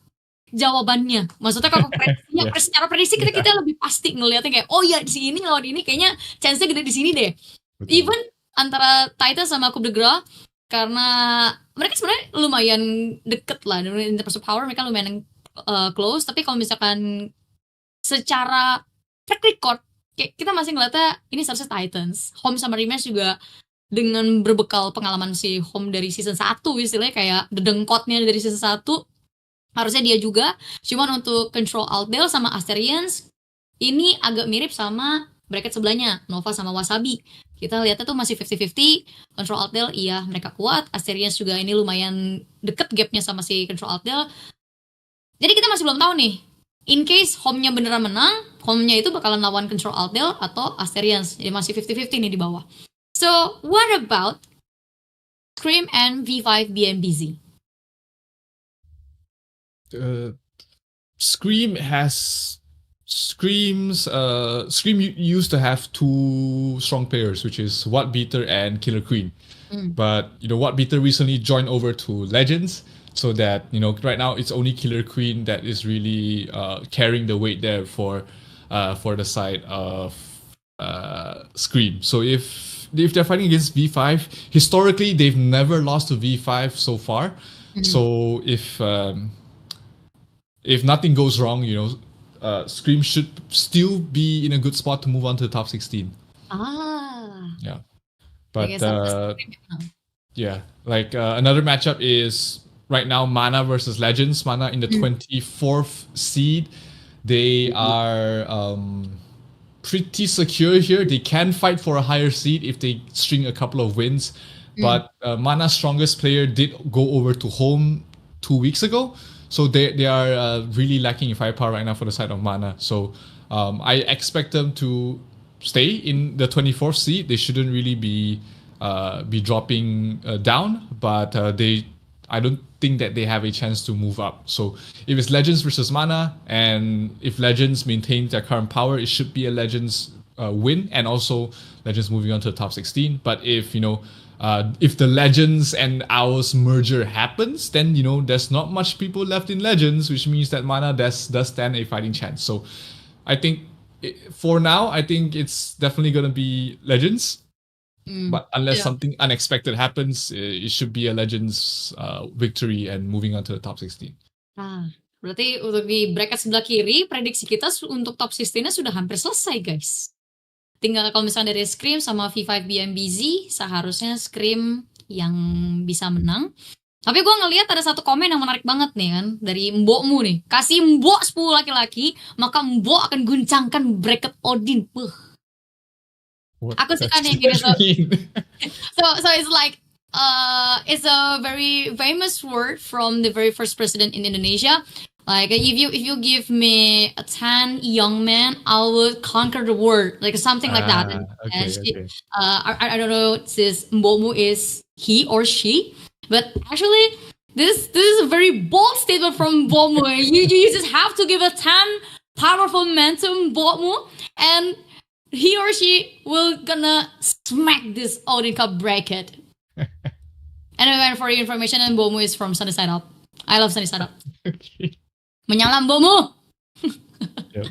jawabannya. Maksudnya kalau prediksinya, secara prediksi kita lebih pasti ngelihatnya kayak, oh ya di sini lawan ini kayaknya chance-nya gede di sini deh. Betul. Even antara Titan sama Coup de Grace, karena mereka sebenarnya lumayan deket lah, in terms of power mereka lumayan close. Tapi kalau misalkan secara track record, kita masih ngeliatnya ini seharusnya Titans. Home sama Rematch juga dengan berbekal pengalaman si Home dari season 1, istilahnya kayak dedengkotnya dari season 1, harusnya dia juga. Cuman untuk Control Alt Del sama Asterians, ini agak mirip sama bracket sebelahnya, Nova sama Wasabi, kita lihatnya tuh masih 50-50. Control Alt Del, iya mereka kuat. Asterians juga ini lumayan deket gapnya sama si Control Alt Del. Jadi kita masih belum tahu nih, in case home-nya beneran menang, home-nya itu bakalan lawan Control Alt Del atau Asterians. Jadi masih 50-50 nih di bawah. So, what about Scream and V5 BMBZ? Scream used to have two strong players, which is Watt Beater and Killer Queen. But Watt Beater recently joined over to Legends, so that right now it's only Killer Queen that is really carrying the weight there for the side of Scream. So if they're fighting against V5, historically they've never lost to V5 so far. So if nothing goes wrong, Scream should still be in a good spot to move on to the top 16. Yeah. But another matchup is right now Mana versus Legends. Mana in the 24th seed. They are pretty secure here. They can fight for a higher seed if they string a couple of wins. But Mana's strongest player did go over to home 2 weeks ago. So they are really lacking in firepower right now for the side of Mana. So I expect them to stay in the 24th seed. They shouldn't really be dropping down, but I don't think that they have a chance to move up. So if it's Legends versus Mana, and if Legends maintains their current power, it should be a Legends win, and also Legends moving on to the top 16. But if if the Legends and Owls merger happens, then there's not much people left in Legends, which means that Mana does stand a fighting chance. So I think for now, I think it's definitely gonna be Legends. But unless something unexpected happens, it should be a Legends victory and moving on to the top 16. Berarti untuk di bracket sebelah kiri, prediksi kita untuk top 16-nya sudah hampir selesai, guys. Tinggal kalau misalnya dari Scream sama V5 BMBZ, seharusnya Scream yang bisa menang. Tapi gue ngelihat ada satu komen yang menarik banget nih kan, dari mbokmu nih. Kasih mbok 10 laki-laki, maka mbok akan guncangkan bracket Odin. Aku suka nih gitu. So it's like it's a very famous word from the very first president in Indonesia. Like if you give me a 10 young men, I will conquer the world, like something like that. Okay. I don't know if this Mbomu is he or she, but actually this is a very bold statement from Mbomu. You just have to give a 10 powerful men to Mbomu, and he or she will gonna smack this Odin Cup bracket. And for your information, Mbomu is from Sunny Side Up. I love Sunny Side Up. Okay. Menyala Mbomu. Yep.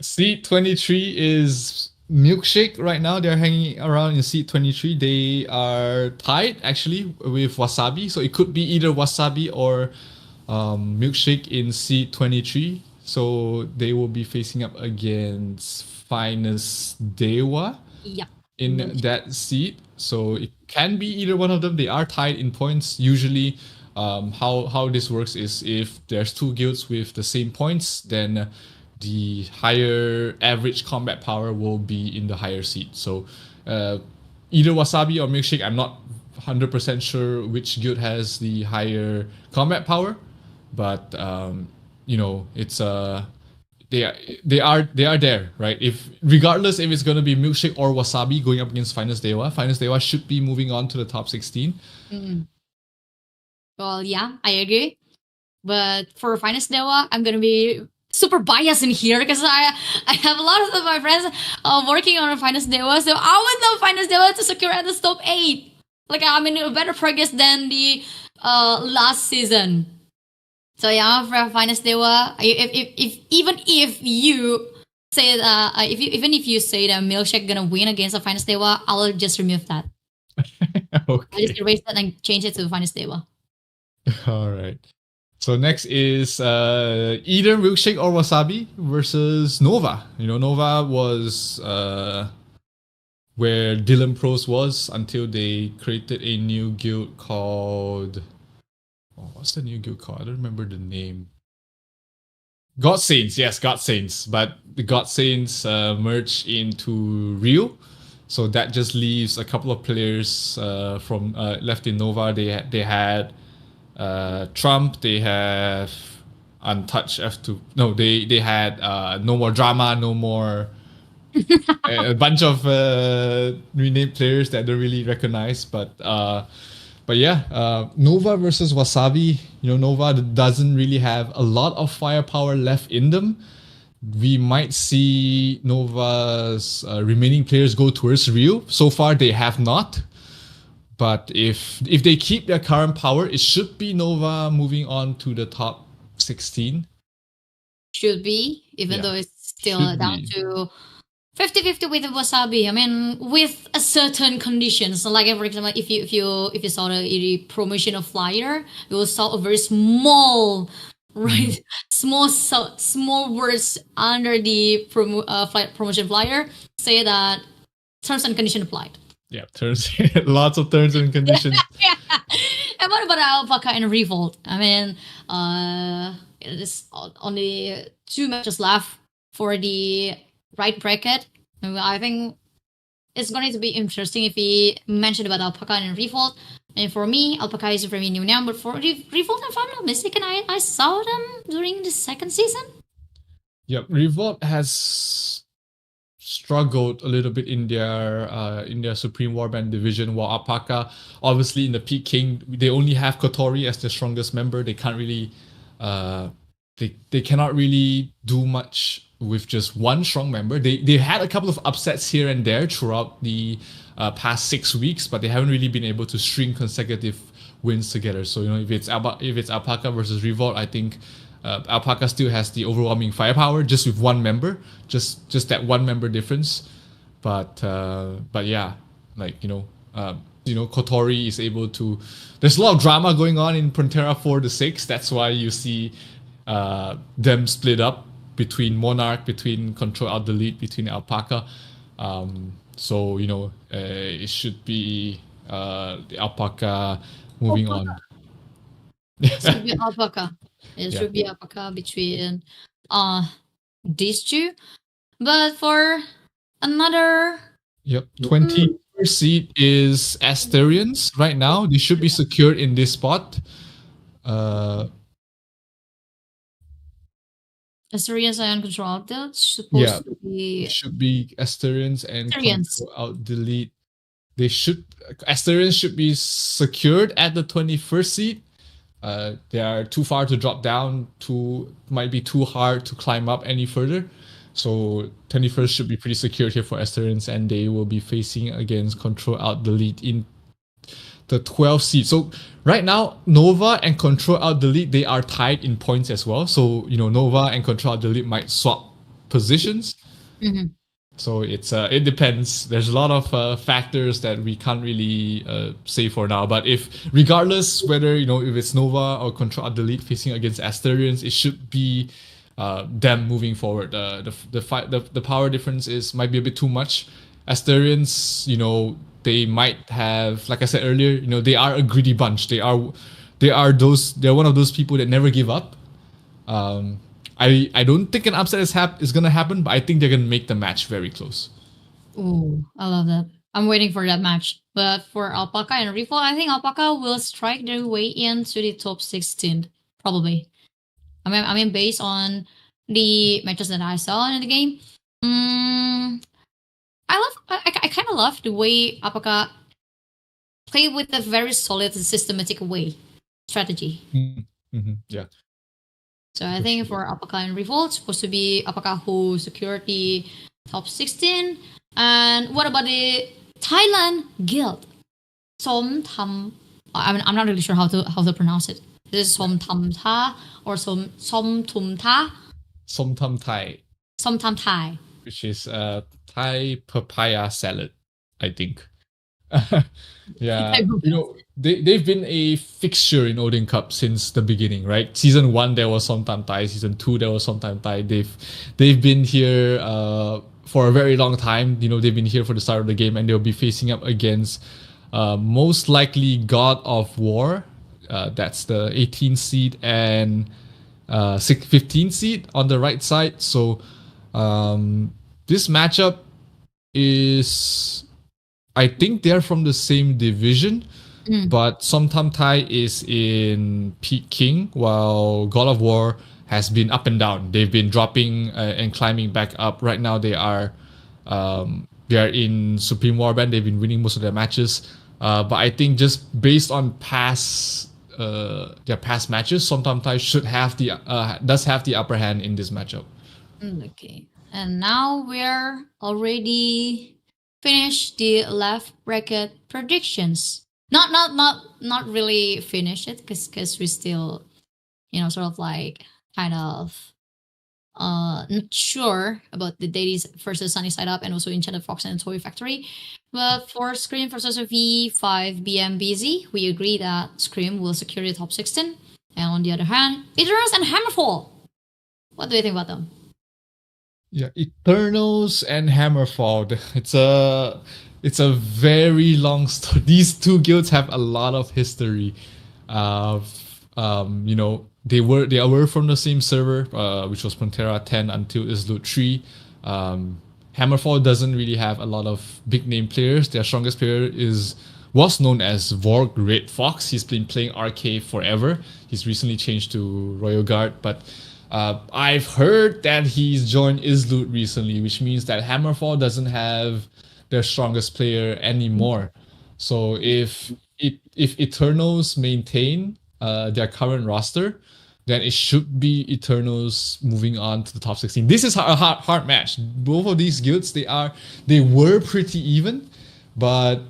Seat 23 is Milkshake right now. They're hanging around in seat 23. They are tied actually with Wasabi. So it could be either Wasabi or Milkshake in seat 23. So they will be facing up against Finest Dewa in that seat. So it can be either one of them. They are tied in points. Usually how this works is if there's two guilds with the same points, then the higher average combat power will be in the higher seat. So either Wasabi or Milkshake, I'm not 100% sure which guild has the higher combat power, but it's they are there, right? If regardless if it's gonna be Milkshake or Wasabi going up against Finest Dewa should be moving on to the top 16. Well, yeah, I agree. But for Finest Dewa, I'm gonna be super biased in here because I have a lot of my friends working on Finest Dewa, so I would love Finest Dewa to secure at the top 8. Like I'm in a better progress than the last season. So yeah, for Finest Dewa, if you say that if you say that Milkshake gonna win against the Finest Dewa, I'll just remove that. Okay. I'll just erase that and change it to Finest Dewa. All right. So next is either Milkshake or Wasabi versus Nova. Nova was where Dylan Pros was until they created a new guild called... what's the new guild called? I don't remember the name. God Saints. Yes, God Saints. But the God Saints merged into Rio. So that just leaves a couple of players from left in Nova. They had Trump. They have Untouched F2. No, they had No More Drama, No More. A bunch of renamed players that don't really recognize, but yeah, Nova versus Wasabi. Nova doesn't really have a lot of firepower left in them. We might see Nova's remaining players go towards Rio. So far, they have not. But if they keep their current power, it should be Nova moving on to the top 16. Should be, even though it's still down to 50-50 with Wasabi. I mean, with a certain conditions. So like, for example, if you saw the promotional flyer, you will saw a very small, right, small words under the promotion flyer say that terms and conditions applied. Yeah, lots of terms and conditions. Yeah. And what about Alpaca and Revolt? I mean, it is only 2 matches left for the right bracket. I think it's going to be interesting if we mention about Alpaca and Revolt. And for me, Alpaca is a very new name, but for Revolt, if I'm not mistaken, I saw them during the second season. Yep, Revolt has struggled a little bit in their Supreme Warband division, while Alpaca, obviously in the Peak King, they only have Kotori as their strongest member. They can't really they cannot really do much with just one strong member. They had a couple of upsets here and there throughout the past 6 weeks, but they haven't really been able to string consecutive wins together. So if it's Alpaca versus Revolt, I think Alpaca still has the overwhelming firepower just with one member, just that one member difference. But yeah, like Kotori is able to. There's a lot of drama going on in Pantera 4-6. That's why you see them split up between Monarch, between Control Alt Delete, between Alpaca. So it should be the Alpaca moving on. It should be Alpaca. It should be Alpaca between these two. But for another 21st seed is Asterians right now. They should be secured in this spot. Asterians and Control Alt Delete supposed to be. Should be Asterians and Control Alt Delete. Asterians should be secured at the 21st seed. They are too far to drop down, might be too hard to climb up any further. So 21st should be pretty secure here for Asterians, and they will be facing against Control Alt Delete in the 12th seed. So right now, Nova and Control Alt Delete, they are tied in points as well. So Nova and Control Alt Delete might swap positions. Mm-hmm. So it depends. There's a lot of factors that we can't really say for now. But regardless whether if it's Nova or Control Alt Delete facing against Asterians, it should be them moving forward. The power difference might be a bit too much. Asterians, they might have, like I said earlier, they are a greedy bunch. They're one of those people that never give up. I don't think an upset is gonna happen, but I think they're gonna make the match very close. Ooh, I love that. I'm waiting for that match. But for Alpaca and Revolt, I think Alpaca will strike their way into the top 16, probably. I mean, based on the matches that I saw in the game, I kind of love the way Alpaca play with a very solid and systematic strategy. Mm-hmm. Yeah. So I think for Alpaca and Revolt, supposed to be Alpaca who secured the top 16. And what about the Thailand guild? Som Tham. I'm not really sure how to pronounce it. This is Som Tham Tha or Som Tum Tha? Som Tham Thai. Som Tham Thai. Which is Thai papaya salad, I think. Yeah, they've been a fixture in Odin Cup since the beginning, right? Season 1 there was Som Tam Thai, season 2 there was Som Tam Thai. They've been here for a very long time. They've been here for the start of the game, and they'll be facing up against most likely God of War. That's the 18th seed and 15th seed on the right side. So this matchup is I think they're from the same division, Mm. but Somtam Thai is in Peak King, while God of War has been up and down. They've been dropping and climbing back up. Right now, they are in Supreme Warband. They've been winning most of their matches. But I think just based on their past matches, Somtam Thai does have the upper hand in this matchup. Okay. And now we're already finished the left bracket predictions. Not really finished it because we still, sort of like kind of not sure about the Deities versus Sunny Side Up and also Enchanted Fox and Toy Factory. But for Scream versus V5 BMBZ, we agree that Scream will secure the top 16. And on the other hand, Eternals and Hammerfall. What do you think about them? Yeah, Eternals and Hammerfall. It's a very long story. These two guilds have a lot of history. They were from the same server, which was Pantera 10 until Islut 3. Hammerfall doesn't really have a lot of big name players. Their strongest player was known as Vorg Red Fox. He's been playing RK forever. He's recently changed to Royal Guard, but I've heard that he's joined Islut recently, which means that Hammerfall doesn't have their strongest player anymore. So if Eternals maintain their current roster, then it should be Eternals moving on to the top 16. This is a hard match. Both of these guilds, they were pretty even, but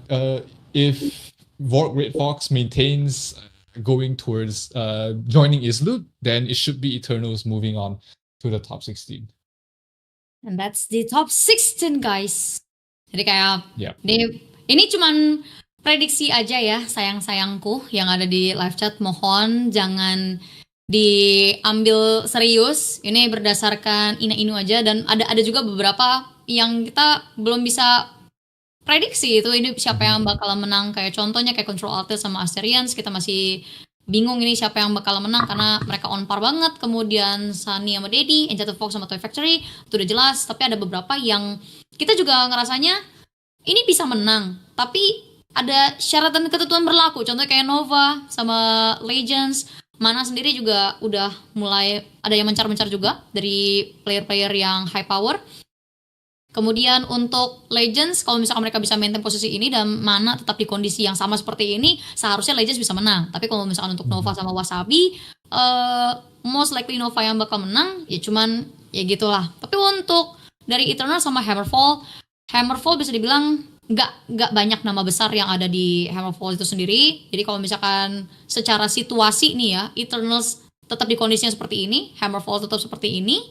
if Vork Red Fox maintains going towards joining Islut, then it should be Eternals moving on to the top 16. And that's the top 16 guys. Jadi kayak Yeah. ini cuman prediksi aja ya, sayang-sayangku yang ada di live chat. Mohon jangan diambil serius. Ini berdasarkan ina-inu aja, dan ada juga beberapa yang kita belum bisa prediksi itu ini siapa yang bakal menang. Kayak contohnya kayak Control Alt sama Asterians, kita masih bingung ini siapa yang bakal menang karena mereka on par banget. Kemudian Sunny sama Daddy, Enchanted Fox sama Toy Factory itu udah jelas, tapi ada beberapa yang kita juga ngerasanya ini bisa menang, tapi ada syarat dan ketentuan berlaku. Contohnya kayak Nova sama Legends. Mana sendiri juga udah mulai ada yang mencar-mencar juga dari player-player yang high power. Kemudian untuk Legends, kalau misalkan mereka bisa maintain posisi ini dan Mana tetap di kondisi yang sama seperti ini, seharusnya Legends bisa menang. Tapi kalau misalkan untuk Nova sama Wasabi, most likely Nova yang bakal menang, ya cuman ya gitulah. Tapi untuk dari Eternal sama Hammerfall bisa dibilang nggak banyak nama besar yang ada di Hammerfall itu sendiri. Jadi kalau misalkan secara situasi nih ya, Eternals tetap di kondisinya seperti ini, Hammerfall tetap seperti ini,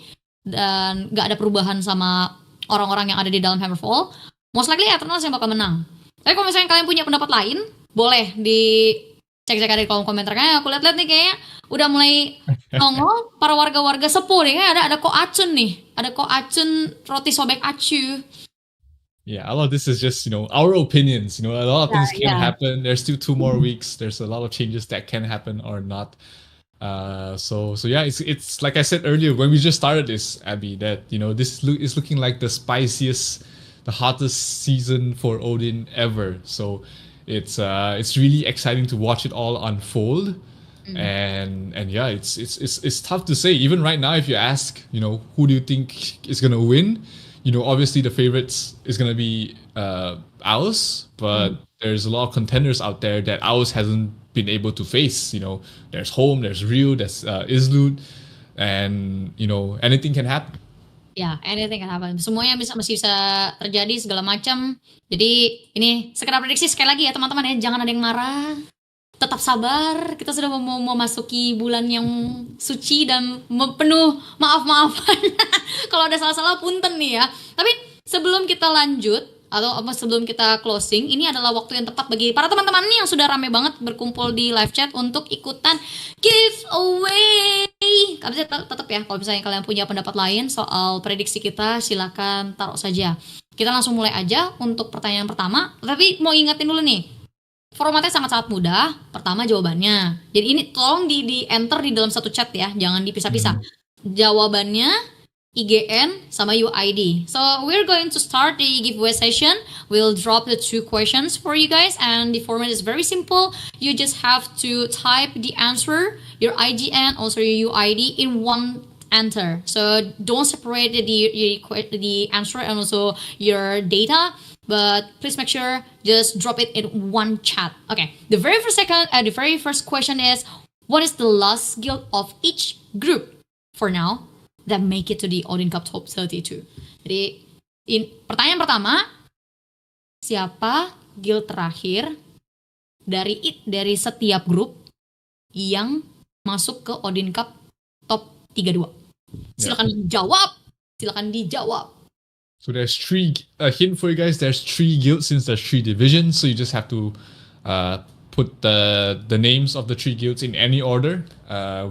dan nggak ada perubahan sama orang-orang yang ada di dalam Hammerfall, most likely Eternals yang bakal menang. Tapi kalau misalnya kalian punya pendapat lain, boleh dicek-cek ada di kolom komentar. Kayaknya aku lihat-lihat nih kayaknya udah mulai nongol para warga-warga sepuh nih. Kayaknya ada Ko Acun nih. Ada Ko Acun roti sobek acu. Yeah, a lot of this is just, our opinions. A lot of things can happen. There's still 2 more weeks. There's a lot of changes that can happen or not. So yeah, it's like I said earlier when we just started this, Abby, that this is looking like the spiciest, the hottest season for Odin ever. So it's really exciting to watch it all unfold. And yeah, it's tough to say. Even right now, if you ask, who do you think is gonna win? Obviously the favorites is gonna be Owls, but there's a lot of contenders out there that Owls hasn't been able to face. There's Home, there's Ryu, there's Islut, and anything can happen. Ya, anything can happen. Semuanya masih bisa terjadi segala macam. Jadi ini sekedar prediksi sekali lagi ya teman-teman ya, jangan ada yang marah. Tetap sabar, kita sudah mau memasuki bulan yang suci dan penuh maaf-maafan. Kalau ada salah-salah punten nih ya. Tapi sebelum kita lanjut atau sebelum kita closing, ini adalah waktu yang tepat bagi para teman-teman nih yang sudah rame banget berkumpul di live chat untuk ikutan giveaway. Tapi tetap ya, kalau misalnya kalian punya pendapat lain soal prediksi kita, silakan taruh saja. Kita langsung mulai aja untuk pertanyaan pertama. Tapi mau ingetin dulu nih, formatnya sangat-sangat mudah. Pertama jawabannya. Jadi ini tolong di enter di dalam satu chat ya, jangan dipisah-pisah. Jawabannya IGN, sama UID. So we're going to start the giveaway session. We'll drop the 2 questions for you guys, and the format is very simple. You just have to type the answer, your IGN, also your UID in one answer. So don't separate the answer and also your data, but please make sure just drop it in one chat. Okay. The very first question is, what is the last guild of each group for now that make it to the Odin Cup Top 32? Jadi, pertanyaan pertama, siapa guild terakhir dari setiap grup yang masuk ke Odin Cup Top 32? Silakan dijawab. So there's 3, a hint for you guys, there's 3 guilds since there's 3 divisions, so you just have to put the names of the 3 guilds in any order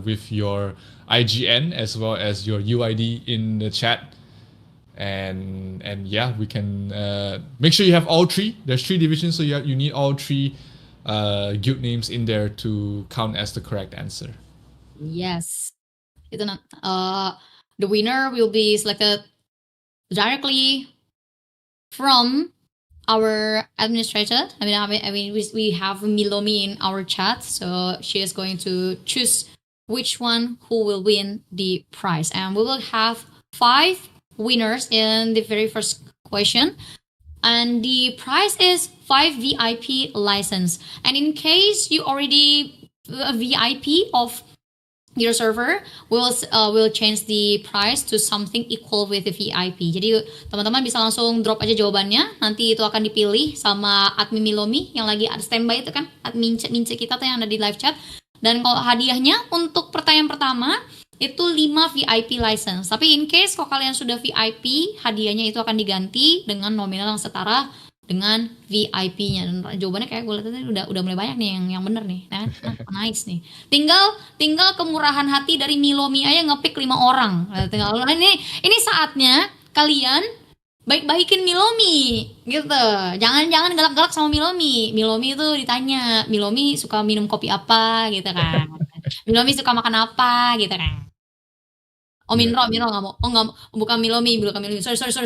with your IGN as well as your UID in the chat, and yeah, we can make sure you have all 3. There's 3 divisions, so you need all 3 guild names in there to count as the correct answer. Yes, the winner will be selected directly from our administrator. I mean, we have Milomi in our chat, so she is going to choose which one who will win the prize, and we will have 5 winners in the very first question, and the prize is 5 VIP license. And in case you already a VIP of your server, will change the price to something equal with the VIP. Jadi teman-teman bisa langsung drop aja jawabannya. Nanti itu akan dipilih sama admin Milomi yang lagi ada standby itu kan, admin mince kita tuh yang ada di live chat. Dan kalau hadiahnya untuk pertanyaan pertama itu 5 VIP license. Tapi in case kalau kalian sudah VIP, hadiahnya itu akan diganti dengan nominal yang setara dengan VIP-nya. Dan jawabannya kayak gue lihat tadi udah mulai banyak nih yang bener nih. Nah, nice nih. Tinggal kemurahan hati dari Milomi aja ngepick 5 orang. Tinggal ini saatnya kalian baik-baikin Milomi gitu. Jangan galak-galak sama Milomi. Milomi itu ditanya, Milomi suka minum kopi apa gitu kan. Milomi suka makan apa gitu kan. Oh, Minroo nggak mau. Oh, nggak, bukan Milomi. Sorry. Salah.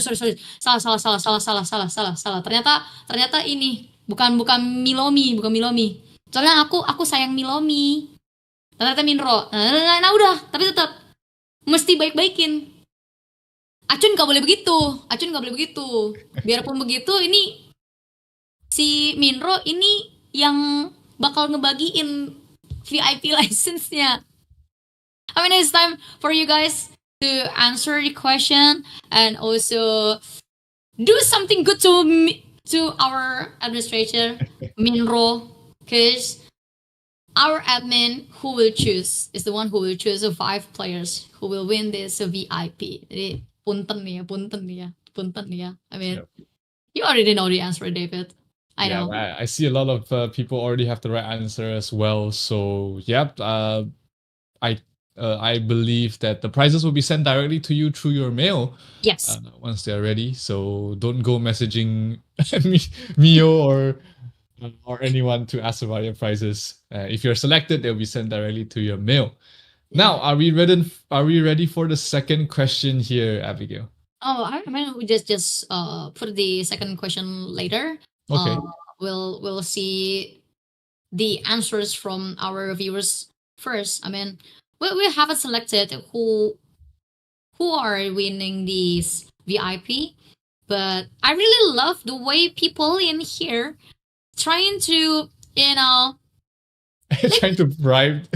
Ternyata ini bukan Milomi. Soalnya aku sayang Milomi. Ternyata Minroo. Nah, udah, tapi tetap mesti baik-baikin. Acun nggak boleh begitu. Biarpun begitu, ini si Minroo ini yang bakal ngebagiin VIP license-nya. I mean, it's time for you guys to answer the question and also do something good to our administrator, Minroo, because our admin who will choose is the one who will choose the 5 players who will win this VIP. Jadi, punten nih ya. I mean, you already know the answer, David. I know. I see a lot of people already have the right answer as well. So, I believe that the prizes will be sent directly to you through your mail. Yes. Once they're ready. So don't go messaging Mio or anyone to ask about your prizes. If you're selected, they'll be sent directly to your mail. Now, are we ready for the second question here, Abigail? Oh, I mean, we just put the second question later. Okay. We'll see the answers from our viewers first. I mean, we haven't selected who are winning these VIP, but I really love the way people in here trying to, trying to bribe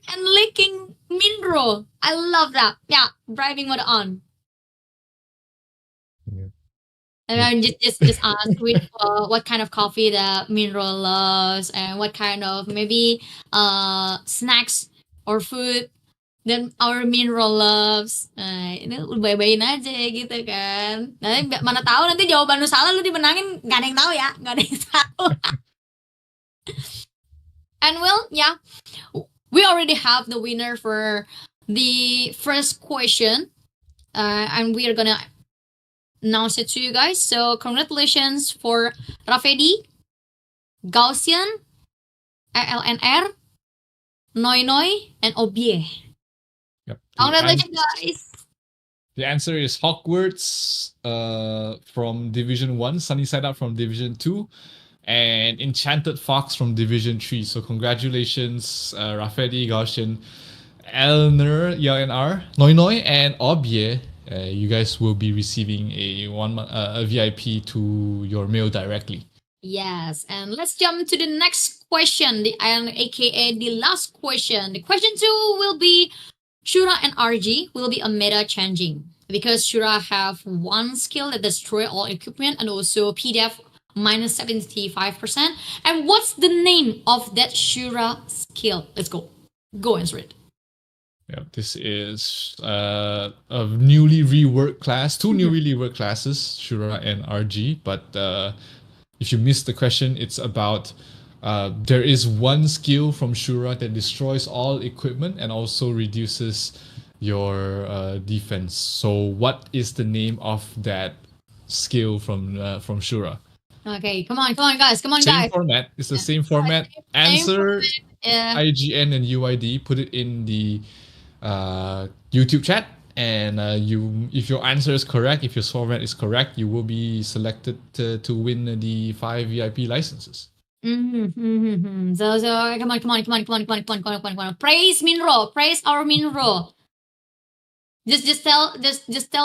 and licking Minroo. I love that. Yeah, bribing mode on. Yeah. And then just ask with what kind of coffee that Minroo loves and what kind of maybe snacks or food that our Minroo loves. Nah, ini bayi-bayin aja gitu kan. Nanti mana tahu nanti jawaban lu salah lu dimenangin, nggak ada yang tahu ya, nggak ada yang tahu. And well, yeah, we already have the winner for the first question, and we are gonna announce it to you guys. So congratulations for Rafedi, Gaussian, ALNR, Noi, and Obie. Yep. Congratulations, guys. The answer is Hogwarts from Division 1, Sunny Side Up from Division 2, and Enchanted Fox from Division 3. So congratulations, Rafedi, Gaushin, Elner, YNR, Noi Noi, and Obie. You guys will be receiving a VIP to your mail directly. Yes, and let's jump to the next question, aka the last question. The question 2 will be Shura and RG will be a meta changing because Shura have one skill that destroy all equipment and also PDF minus 75%. And what's the name of that Shura skill? Let's go. Go answer it. Yeah, this is a newly reworked class, two newly reworked classes, Shura and RG. But if you missed the question, it's about there is one skill from Shura that destroys all equipment and also reduces your defense. So what is the name of that skill from Shura? Okay, come on, guys. Same format. It's the same format. Answer Yeah. IGN and UID. Put it in the YouTube chat, and if your answer is correct, if your format is correct, you will be selected to win the 5 VIP licenses. So come on. Praise Minroo. Praise our Minroo. Just tell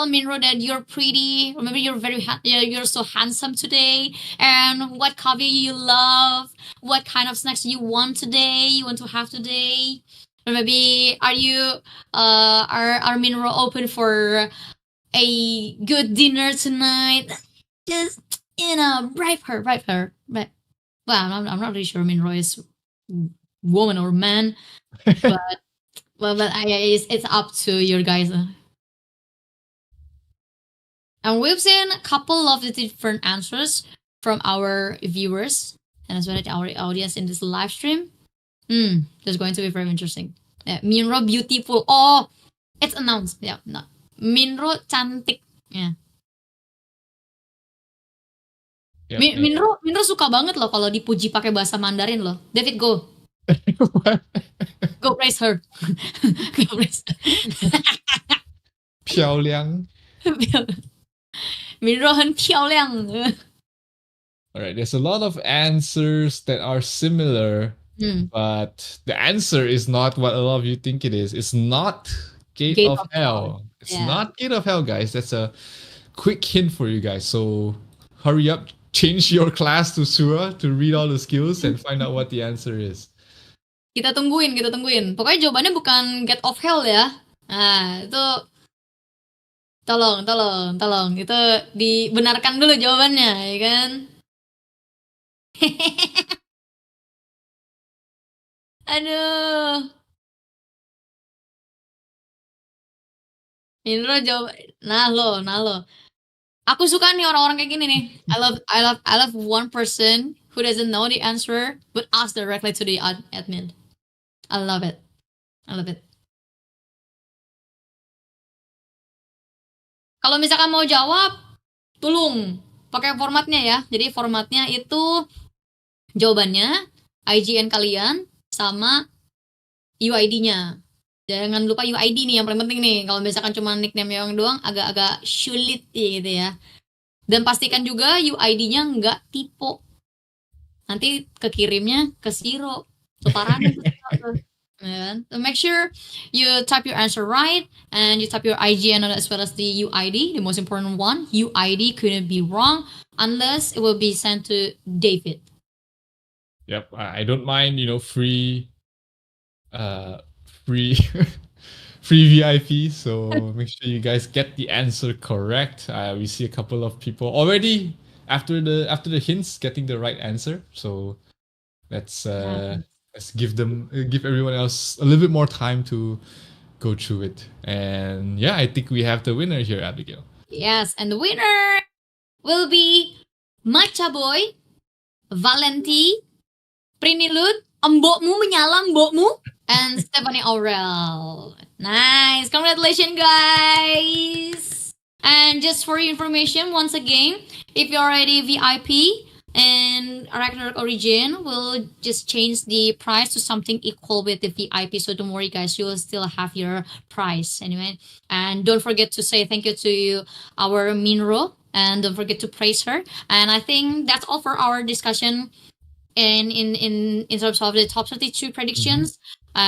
Minroo that you're pretty. Remember, you're so handsome today. And what coffee you love? What kind of snacks you want today? You want to have today? Or maybe are Minroo open for a good dinner tonight? Just bribe her. But well, I'm not really sure Minroo is woman or man, but it's up to your guys. And we've seen a couple of the different answers from our viewers and as well as our audience in this live stream. That's going to be very interesting. Minroo beautiful. Oh, it's announced. Yeah, no. Minroo cantik. Yeah. Minroo suka banget loh kalau dipuji pakai bahasa Mandarin loh. David, go. Go praise her. Go praise her. 漂亮. Minroo 很漂亮. Alright, there's a lot of answers that are similar, but the answer is not what a lot of you think it is. It's not Gate of Hell. It's not Gate of Hell, guys. That's a quick hint for you guys. So hurry up, change your class to Shura to read all the skills and find out what the answer is. Kita tungguin. Pokoknya jawabannya bukan Gate of Hell ya. Nah, itu tolong. Itu dibenarkan dulu jawabannya, ya kan? Aduh. Minroo jawab. Nah lo. Aku suka nih orang-orang kayak gini nih. I love one person who doesn't know the answer but ask directly to the admin. I love it. Kalau misalkan mau jawab, tolong pakai formatnya ya. Jadi formatnya itu jawabannya IGN kalian sama UID-nya. Jangan lupa UID nih yang paling penting nih. Kalau misalkan cuma nickname yang doang agak sulit gitu ya. Dan pastikan juga UID-nya nggak typo. Nanti kekirimnya ke Xero. Parahnya so make sure you type your answer right and you type your IGN as well as the UID, the most important one. UID couldn't be wrong unless it will be sent to David. Yep, I don't mind, free VIP. So make sure you guys get the answer correct. We see a couple of people already after the hints getting the right answer. So let's give everyone else a little bit more time to go through it. And yeah, I think we have the winner here, Abigail. Yes, and the winner will be Matcha Boy, Valenti, Prinilut, Mbokmu menyala Mbokmu, and Stephanie Aurel. Nice, congratulations guys. And just for your information, once again, if you're already VIP, And Ragnarok Origin will just change the price to something equal with the VIP. So don't worry, guys, you will still have your price anyway. And don't forget to say thank you to our Minroo, and don't forget to praise her. And I think that's all for our discussion in terms of the top 32 predictions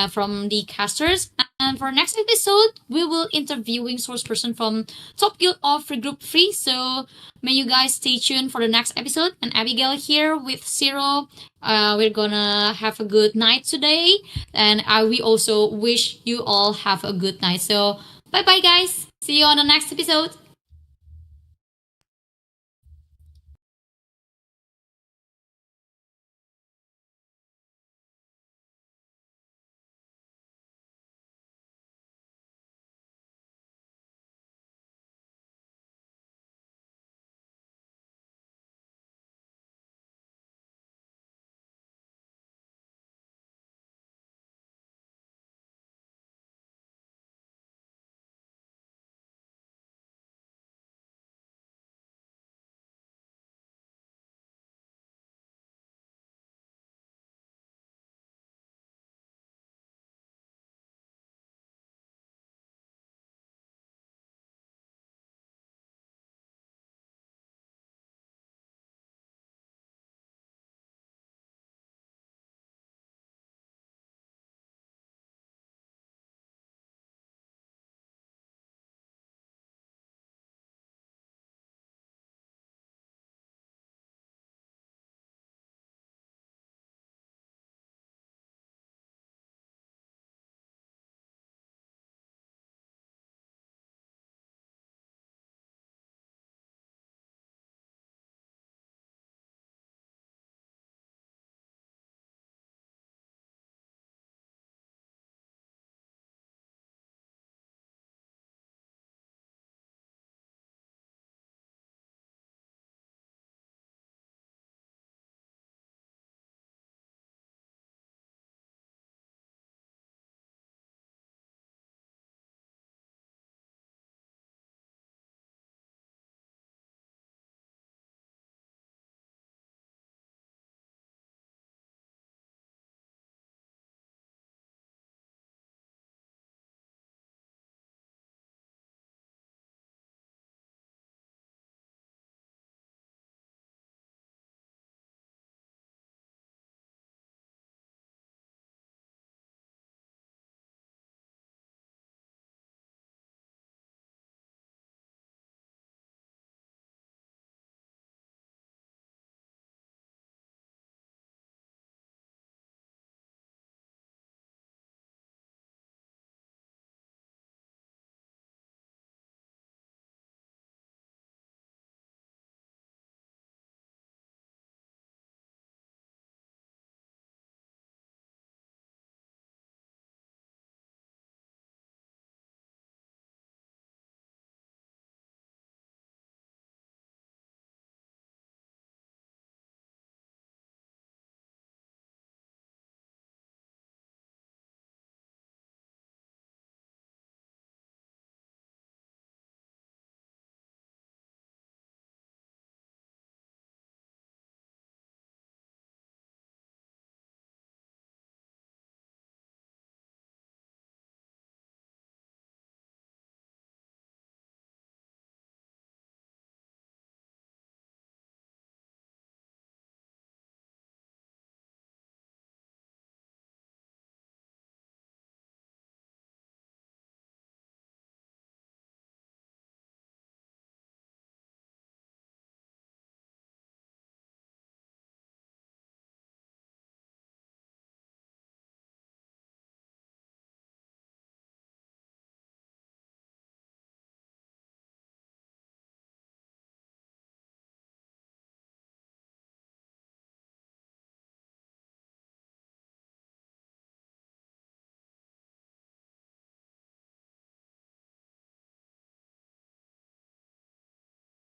from the casters. And for next episode, we will interviewing source person from Top Guild of Group 3. So may you guys stay tuned for the next episode. And Abigail here with Xero. We're gonna have a good night today. And we also wish you all have a good night. So bye bye, guys. See you on the next episode.